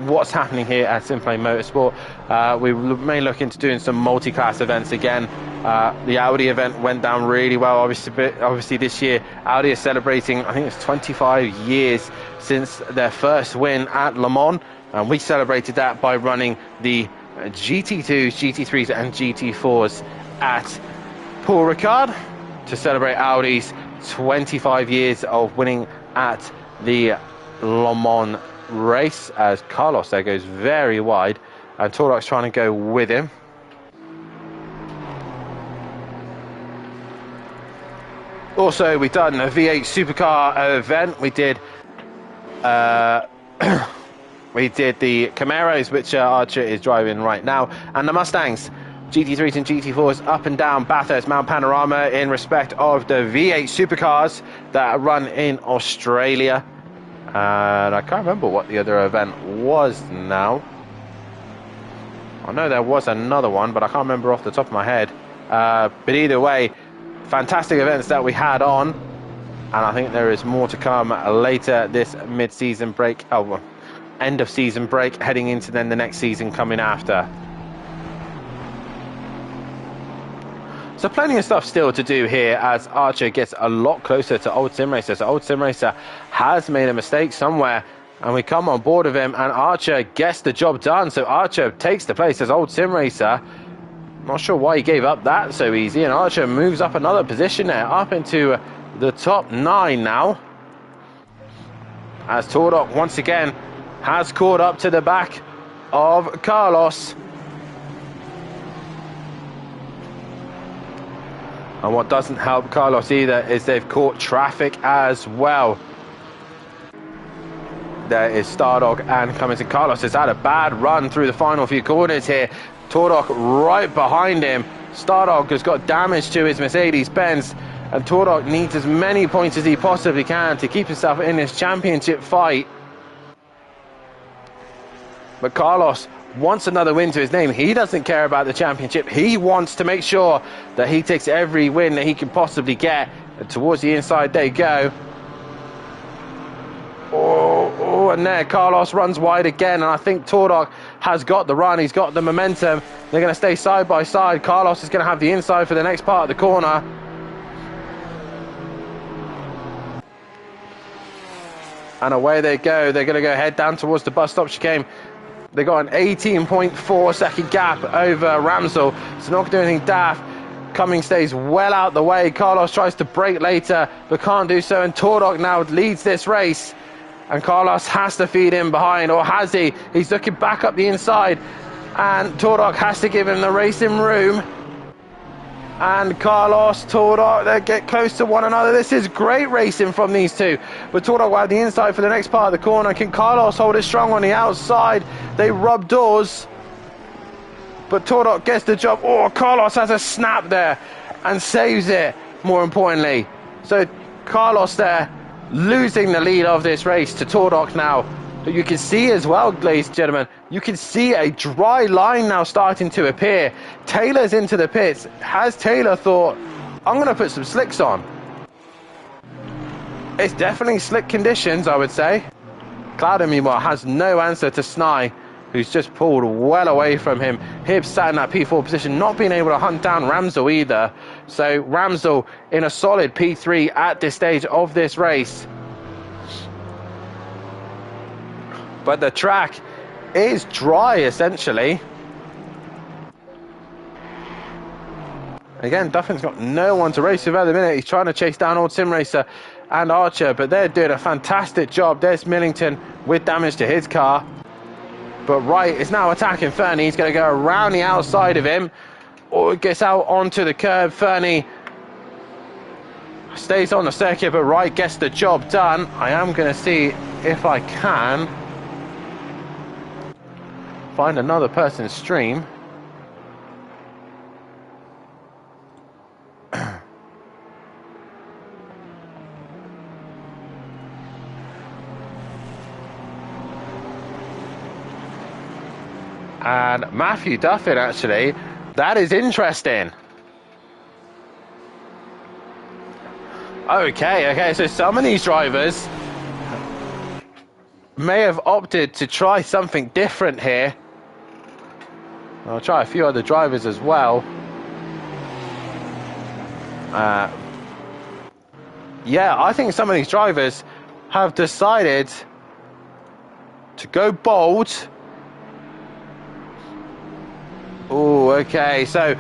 what's happening here at SimPlay Motorsport. We may look into doing some multi-class events again. The Audi event went down really well. Obviously this year Audi is celebrating, I think it's 25 years since their first win at Le Mans, and we celebrated that by running the GT2s, GT3s and GT4s at Paul Ricard to celebrate Audi's 25 years of winning at the Le Mans race, as Carlos there goes very wide and Torok's trying to go with him. Also, we've done a V8 supercar event. We did we did the Camaros, which Archer is driving right now, and the Mustangs, GT3s and GT4s, up and down Bathurst, Mount Panorama, in respect of the V8 supercars that run in Australia. And I can't remember what the other event was now. I know there was another one, but I can't remember off the top of my head. But either way, fantastic events that we had on, and I think there is more to come later this mid-season break, end of season break, heading into then the next season coming after. So plenty of stuff still to do here as Archer gets a lot closer to Old Sim Racer. So Old Sim Racer has made a mistake somewhere, and we come on board of him, and Archer gets the job done. So Archer takes the place as Old Sim Racer. Not sure why he gave up that so easy, and Archer moves up another position there, up into the top 9 now, as Torok once again has caught up to the back of Carlos. And what doesn't help Carlos either is they've caught traffic as well. There is Stardog and Cummins, and Carlos has had a bad run through the final few corners here. Torok right behind him. Stardog has got damage to his Mercedes-Benz, and Torok needs as many points as he possibly can to keep himself in this championship fight. But Carlos wants another win to his name. He doesn't care about the championship. He wants to make sure that he takes every win that he can possibly get. And towards the inside they go. Oh, and there Carlos runs wide again, and I think Torok has got the run. He's got the momentum. They're going to stay side by side. Carlos is going to have the inside for the next part of the corner. And away they go. They're going to go head down towards the bus stop chicane. They got an 18.4 second gap over Ramsel, so not going to do anything daft. Cummings stays well out the way. Carlos tries to brake later, but can't do so, and Torok now leads this race. And Carlos has to feed in behind, or has he? He's looking back up the inside, and Torok has to give him the racing room. And Carlos, Torok, they get close to one another. This is great racing from these two. But Torok will have the inside for the next part of the corner. Can Carlos hold it strong on the outside? They rub doors. But Torok gets the job. Oh, Carlos has a snap there and saves it, more importantly. So Carlos there losing the lead of this race to Torok now. But you can see as well, ladies and gentlemen, you can see a dry line now starting to appear. Taylor's into the pits. Has Taylor thought, I'm going to put some slicks on? It's definitely slick conditions, I would say. Clouden, meanwhile, has no answer to Snai, who's just pulled well away from him. Hibbs sat in that P4 position, not being able to hunt down Ramsel either. So Ramsel in a solid P3 at this stage of this race. but the track is dry essentially. Again, Duffin's got no one to race with at the minute. He's trying to chase down Old Sim Racer and Archer, but they're doing a fantastic job. There's Millington with damage to his car. But Wright is now attacking Fernie. He's going to go around the outside of him. Or gets out onto the curb. Fernie stays on the circuit, but Wright gets the job done. I am going to see if I can find another person's stream. And Matthew Duffin, actually, that is interesting. Okay, so some of these drivers may have opted to try something different here. I'll try a few other drivers as well. Yeah, I think some of these drivers have decided to go bold. Oh, okay, so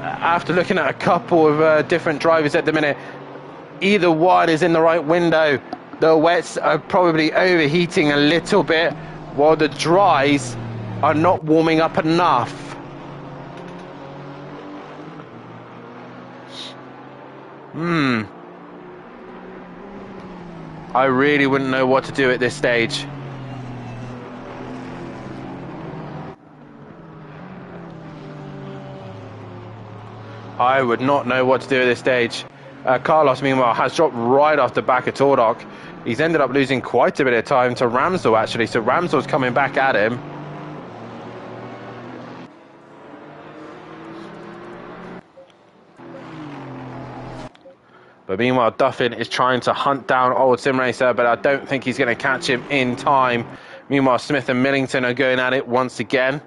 after looking at a couple of different drivers at the minute, either one is in the right window. The wets are probably overheating a little bit, while the dries are not warming up enough. I really wouldn't know what to do at this stage. I would not know what to do at this stage. Carlos, meanwhile, has dropped right off the back of Tordok. He's ended up losing quite a bit of time to Ramsdell, actually. So Ramsdell's coming back at him. But meanwhile, Duffin is trying to hunt down Old Sim Racer, but I don't think he's going to catch him in time. Meanwhile, Smith and Millington are going at it once again.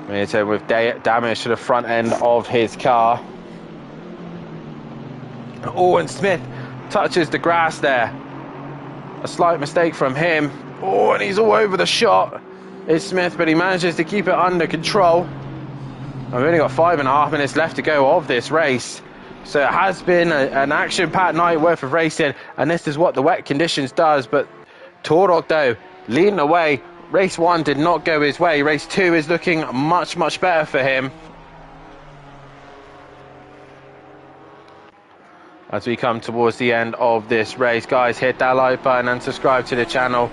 Millington with damage to the front end of his car. Oh, and Smith touches the grass there. A slight mistake from him. Oh, and he's all over the shot. It's Smith, but he manages to keep it under control. I've only got 5.5 minutes left to go of this race. So it has been an action-packed night worth of racing, and this is what the wet conditions does. But Tordok, though, leading the way. Race 1 did not go his way. Race 2 is looking much, much better for him. As we come towards the end of this race, guys, hit that like button and subscribe to the channel,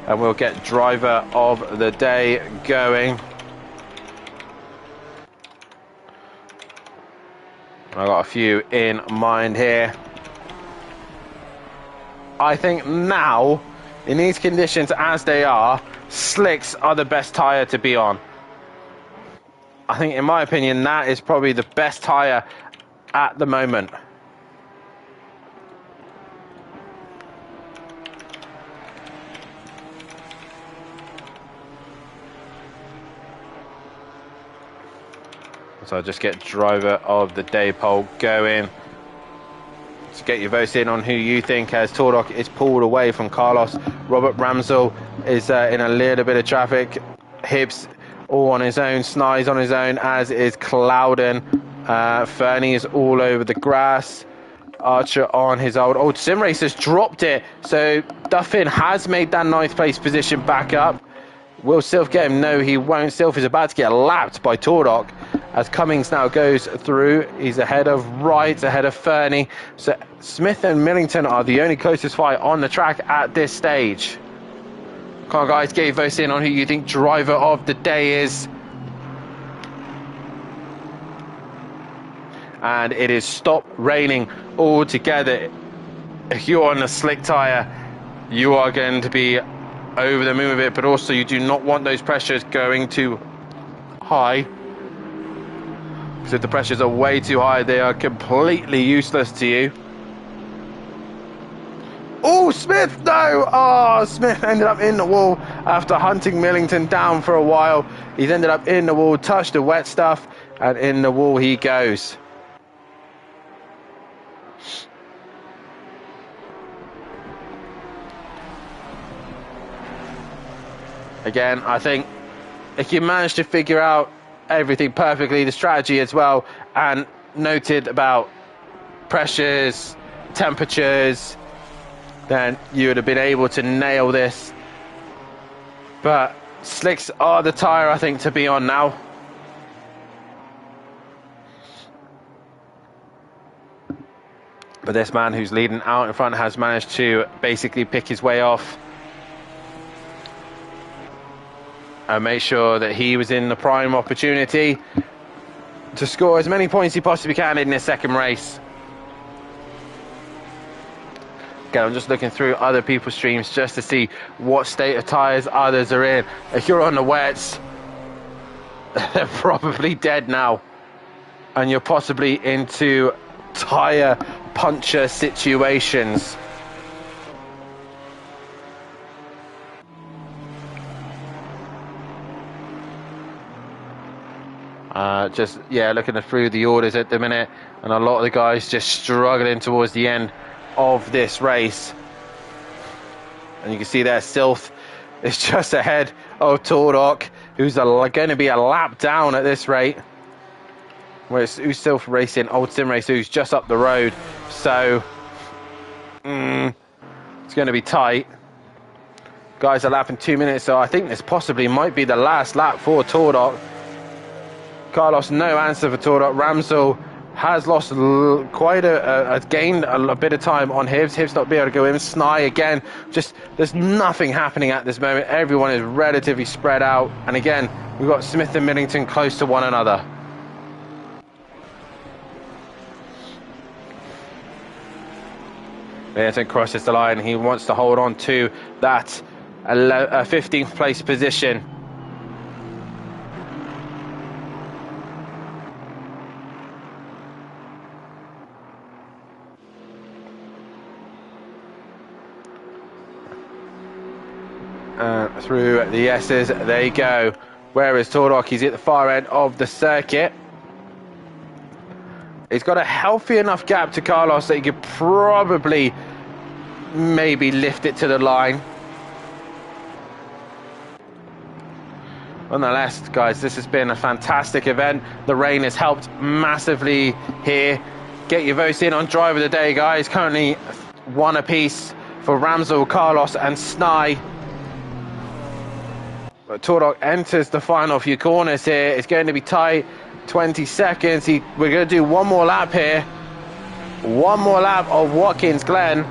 and we'll get driver of the day going. I got a few in mind here. I think now, in these conditions as they are, slicks are the best tyre to be on. I think, in my opinion, that is probably the best tyre at the moment. So I'll just get driver of the day poll going. Let's get your votes in on who you think, as Tordok is pulled away from Carlos. Robert Ramsdell is in a little bit of traffic. Hibbs all on his own. Sny's on his own, as is Clouden. Fernie is all over the grass. Archer on his old Sim Racer's dropped it. So Duffin has made that 9th place position back up. Will Sylph get him? No, he won't. Sylph is about to get lapped by Tordok as Cummings now goes through. He's ahead of Wright, ahead of Fernie. So Smith and Millington are the only closest fight on the track at this stage. Come on, guys, get your votes in on who you think driver of the day is. And it is stop raining altogether. If you're on a slick tyre, you are going to be over the moon with it, but also you do not want those pressures going too high, because if the pressures are way too high, they are completely useless to you. Oh, Smith, no! Oh, Smith ended up in the wall after hunting Millington down for a while. He's ended up in the wall, touched the wet stuff, and in the wall he goes. Again, I think if you manage to figure out everything perfectly, the strategy as well, and noted about pressures, temperatures, then you would have been able to nail this. But slicks are the tyre, I think, to be on now. But this man who's leading out in front has managed to basically pick his way off and make sure that he was in the prime opportunity to score as many points he possibly can in this second race. Again, I'm just looking through other people's streams just to see what state of tyres others are in. If you're on the wets, they're probably dead now. And you're possibly into tyre puncture situations. Looking through the orders at the minute, and a lot of the guys just struggling towards the end of this race. And you can see there Sylth is just ahead of Tordok, who's going to be a lap down at this rate. Who's Sylth racing? Old Sim Race, who's just up the road. So it's going to be tight. Guys are lapping 2 minutes, so I think this possibly might be the last lap for Tordok. Carlos, no answer for Tordok. Ramsel has lost gained a bit of time on Hibbs. Hibbs not be able to go in. Snai again. Just, there's nothing happening at this moment. Everyone is relatively spread out. And again, we've got Smith and Millington close to one another. Millington crosses the line. He wants to hold on to that 15th place position. Through the S's, there you go. Where is Tordok? He's at the far end of the circuit. He's got a healthy enough gap to Carlos that he could probably maybe lift it to the line. Nonetheless, guys, this has been a fantastic event. The rain has helped massively here. Get your votes in on Driver of the Day, guys. Currently one apiece for Ramsel, Carlos and Snai. But Tordok enters the final few corners here. It's going to be tight. 20 seconds. We're going to do one more lap here. One more lap of Watkins Glen.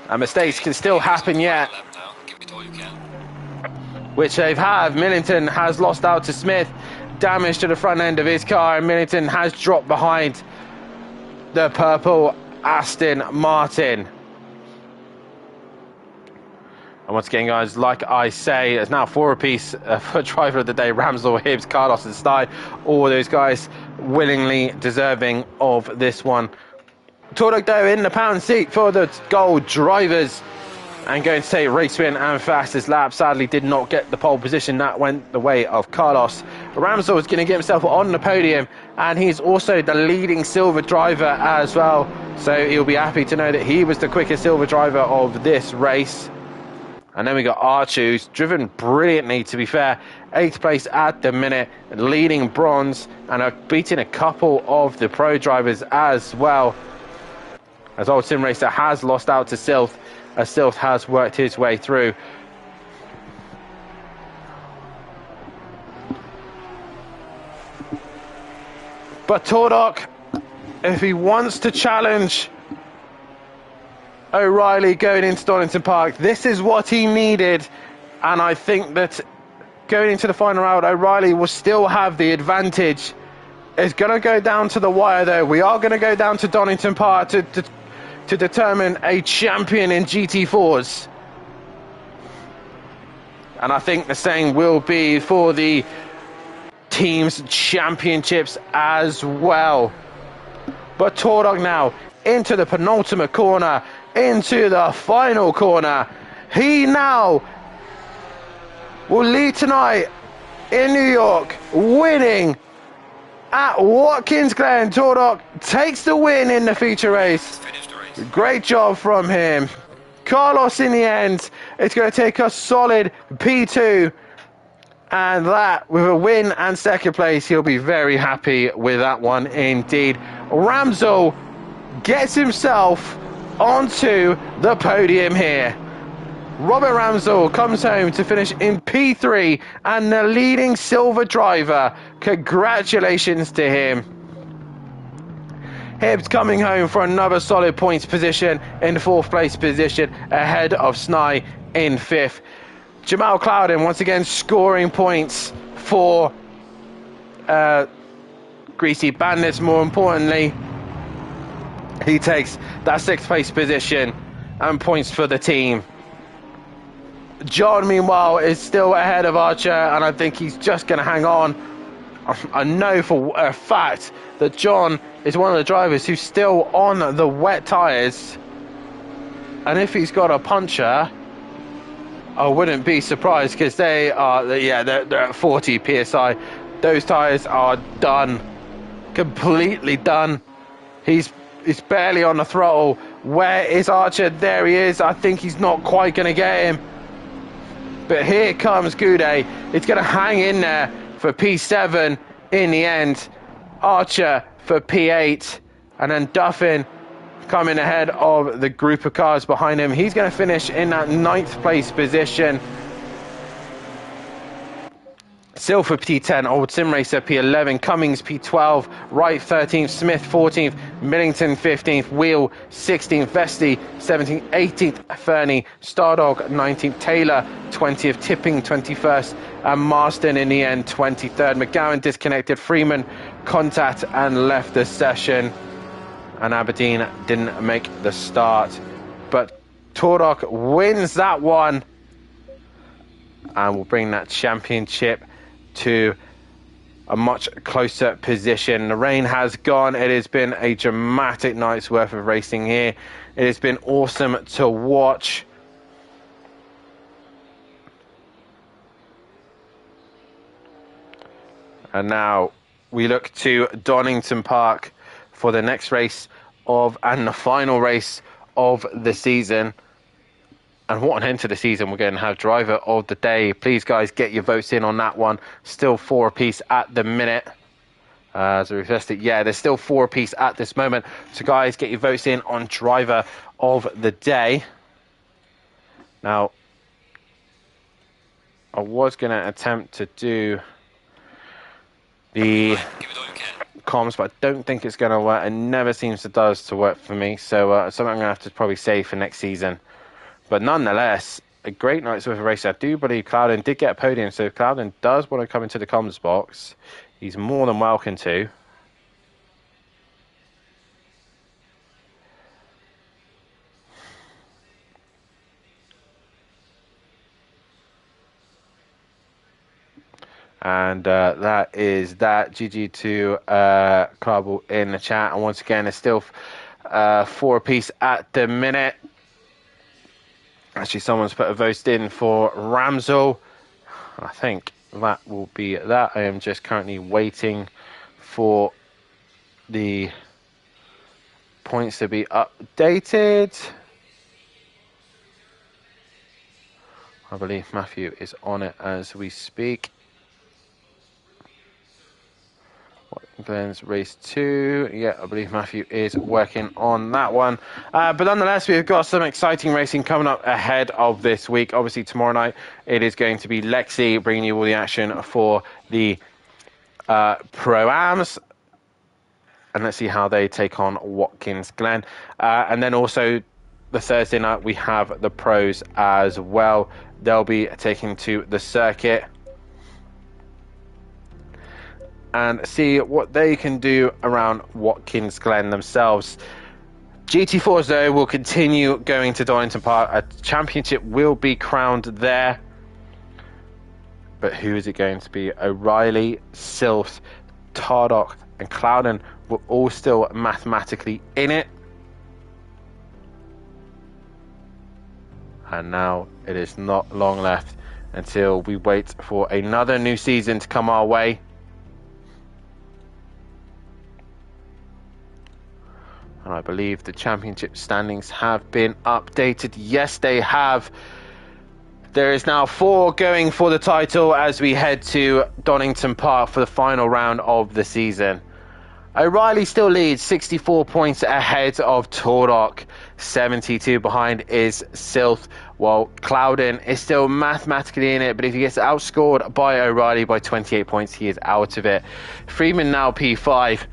And mistakes can still happen yet. Which they've had. Millington has lost out to Smith. Damage to the front end of his car. And Millington has dropped behind the purple Aston Martin. And once again, guys, like I say, it's now 4 apiece for Driver of the Day. Ramsel, Hibbs, Carlos and Stein. All those guys willingly deserving of this one. Tordok, though, in the pound seat for the gold drivers. And going to take race win and fastest lap. Sadly, did not get the pole position. That went the way of Carlos. Ramsel is going to get himself on the podium. And he's also the leading silver driver as well. So he'll be happy to know that he was the quickest silver driver of this race. And then we got Archer, who's driven brilliantly, to be fair. 8th place at the minute, leading bronze, and beating a couple of the pro drivers as well. As Old Sim Racer has lost out to Sylth, as Sylth has worked his way through. But Tordok, if he wants to challenge O'Reilly going into Donington Park, this is what he needed. And I think that going into the final round, O'Reilly will still have the advantage. It's going to go down to the wire, though. We are going to go down to Donington Park to determine a champion in GT4s. And I think the same will be for the team's championships as well. But Tordok now into the penultimate corner, into the final corner. He now will lead tonight in New York, winning at Watkins Glen. Tordok takes the win in the feature race. Great job from him. Carlos in the end, it's going to take a solid P2. And that, with a win and second place, he'll be very happy with that one indeed. Ramsel gets himself onto the podium here. Robert Ramsel comes home to finish in P3 and the leading silver driver. Congratulations to him. Hibbs coming home for another solid points position in the fourth place position ahead of Snai in fifth. Jamal Clouden once again scoring points for Greasy Bandits. More importantly, he takes that sixth place position and points for the team. John, meanwhile, is still ahead of Archer, and I think he's just going to hang on. I know for a fact that John is one of the drivers who's still on the wet tyres, and if he's got a puncher, I wouldn't be surprised, because they are, yeah, they're at 40 psi. Those tyres are done, completely done. He's barely on the throttle. Where is Archer? There he is. I think he's not quite going to get him. But here comes Goudet. It's going to hang in there for P7 in the end. Archer for P8. And then Duffin coming ahead of the group of cars behind him. He's going to finish in that 9th place position. Silver P10, Old Sim Racer P11, Cummings P12, Wright 13th, Smith 14th, Millington 15th, Wheel 16th, Vesti 17th, 18th, Fernie, Stardog 19th, Taylor 20th, Tipping 21st, and Marston in the end 23rd. McGowan disconnected, Freeman contact and left the session, and Aberdeen didn't make the start. But Tordok wins that one and will bring that championship to a much closer position. The rain has gone. It has been a dramatic night's worth of racing here. It has been awesome to watch. And now we look to Donington Park for the next race and the final race of the season. And what an end to the season. We're going to have driver of the day. Please, guys, get your votes in on that one. Still 4 apiece at the minute. As we request it, yeah, there's still 4 apiece at this moment. So, guys, get your votes in on driver of the day. Now, I was going to attempt to do the comms, but I don't think it's going to work. It never seems to work for me. So, something I'm going to have to probably save for next season. But nonetheless, a great night's worth of race. I do believe Clouden did get a podium, so if Clouden does want to come into the comms box, he's more than welcome to. And that is that. GG to Carble in the chat. And once again, it's still 4 apiece at the minute. Actually, someone's put a vote in for Ramsel. I think that will be that. I am just currently waiting for the points to be updated. I believe Matthew is on it as we speak. Glenn's race 2. Yeah, I believe Matthew is working on that one. But nonetheless, we've got some exciting racing coming up ahead of this week. Obviously, tomorrow night, it is going to be Lexi bringing you all the action for the Pro-Ams. And let's see how they take on Watkins Glen. And then also, the Thursday night, we have the Pros as well. They'll be taking to the circuit and see what they can do around Watkins Glen themselves. GT4s, though, will continue going to Donington Park. A championship will be crowned there. But who is it going to be? O'Reilly, Silth, Tardok, and Clouden were all still mathematically in it. And now it is not long left until we wait for another new season to come our way. And I believe the championship standings have been updated. Yes, they have. There is now 4 going for the title as we head to Donington Park for the final round of the season. O'Reilly still leads 64 points ahead of Tordock. 72 behind is Silth, while Clouden is still mathematically in it, but if he gets outscored by O'Reilly by 28 points, he is out of it. Freeman now P5.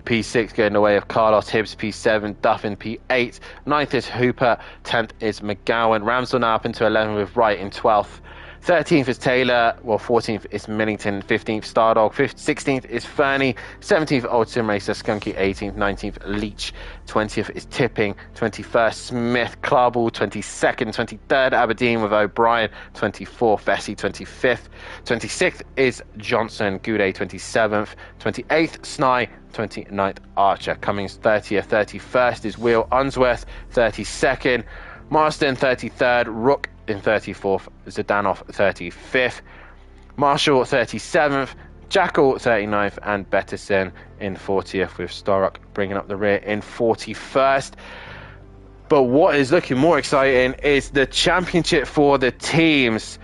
P6 going the way of Carlos Hibbs, P7, Duffin, P8, 9th is Hooper, 10th is McGowan, Ramsdell now up into 11th with Wright in 12th, 13th is Taylor, while 14th is Millington, 15th Stardog, 16th is Fernie, 17th Old Sim Racer, Skunky, 18th, 19th Leach, 20th is Tipping, 21st Smith, Clubble, 22nd, 23rd Aberdeen with O'Brien, 24th Vesey, 25th, 26th is Johnson, Goudet, 27th, 28th Snye, 29th Archer, Cummings 30th, 31st is Will Unsworth, 32nd, Marston 33rd, Rook in 34th, Zdanov 35th, Marshall 37th, Jackal 39th, and Betterson in 40th, with Starrock bringing up the rear in 41st. But what is looking more exciting is the championship for the teams.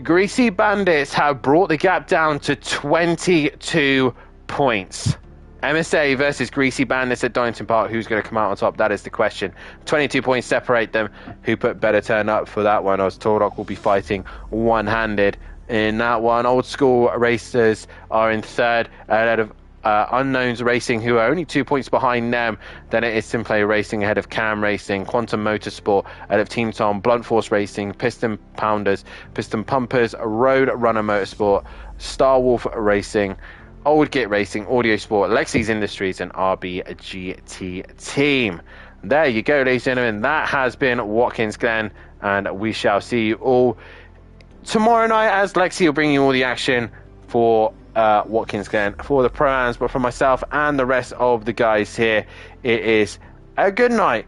Greasy Bandits have brought the gap down to 22 points. MSA versus Greasy Bandits at Donington Park. Who's going to come out on top? That is the question. 22 points separate them. Who put better turn up for that one? As Tordock will be fighting one-handed in that one. Old School Racers are in third ahead of Unknowns Racing, who are only 2 points behind them. Then it is SimPlay Racing ahead of Cam Racing, Quantum Motorsport ahead of Team Tom, Blunt Force Racing, Piston Pounders, Piston Pumpers, Road Runner Motorsport, Star Wolf Racing, Old Git Racing, Audio Sport, Lexi's Industries, and RBGT Team. There you go, ladies and gentlemen. That has been Watkins Glen, and we shall see you all tomorrow night as Lexi will bring you all the action for Watkins Glen for the Pro-Ams. But for myself and the rest of the guys here, it is a good night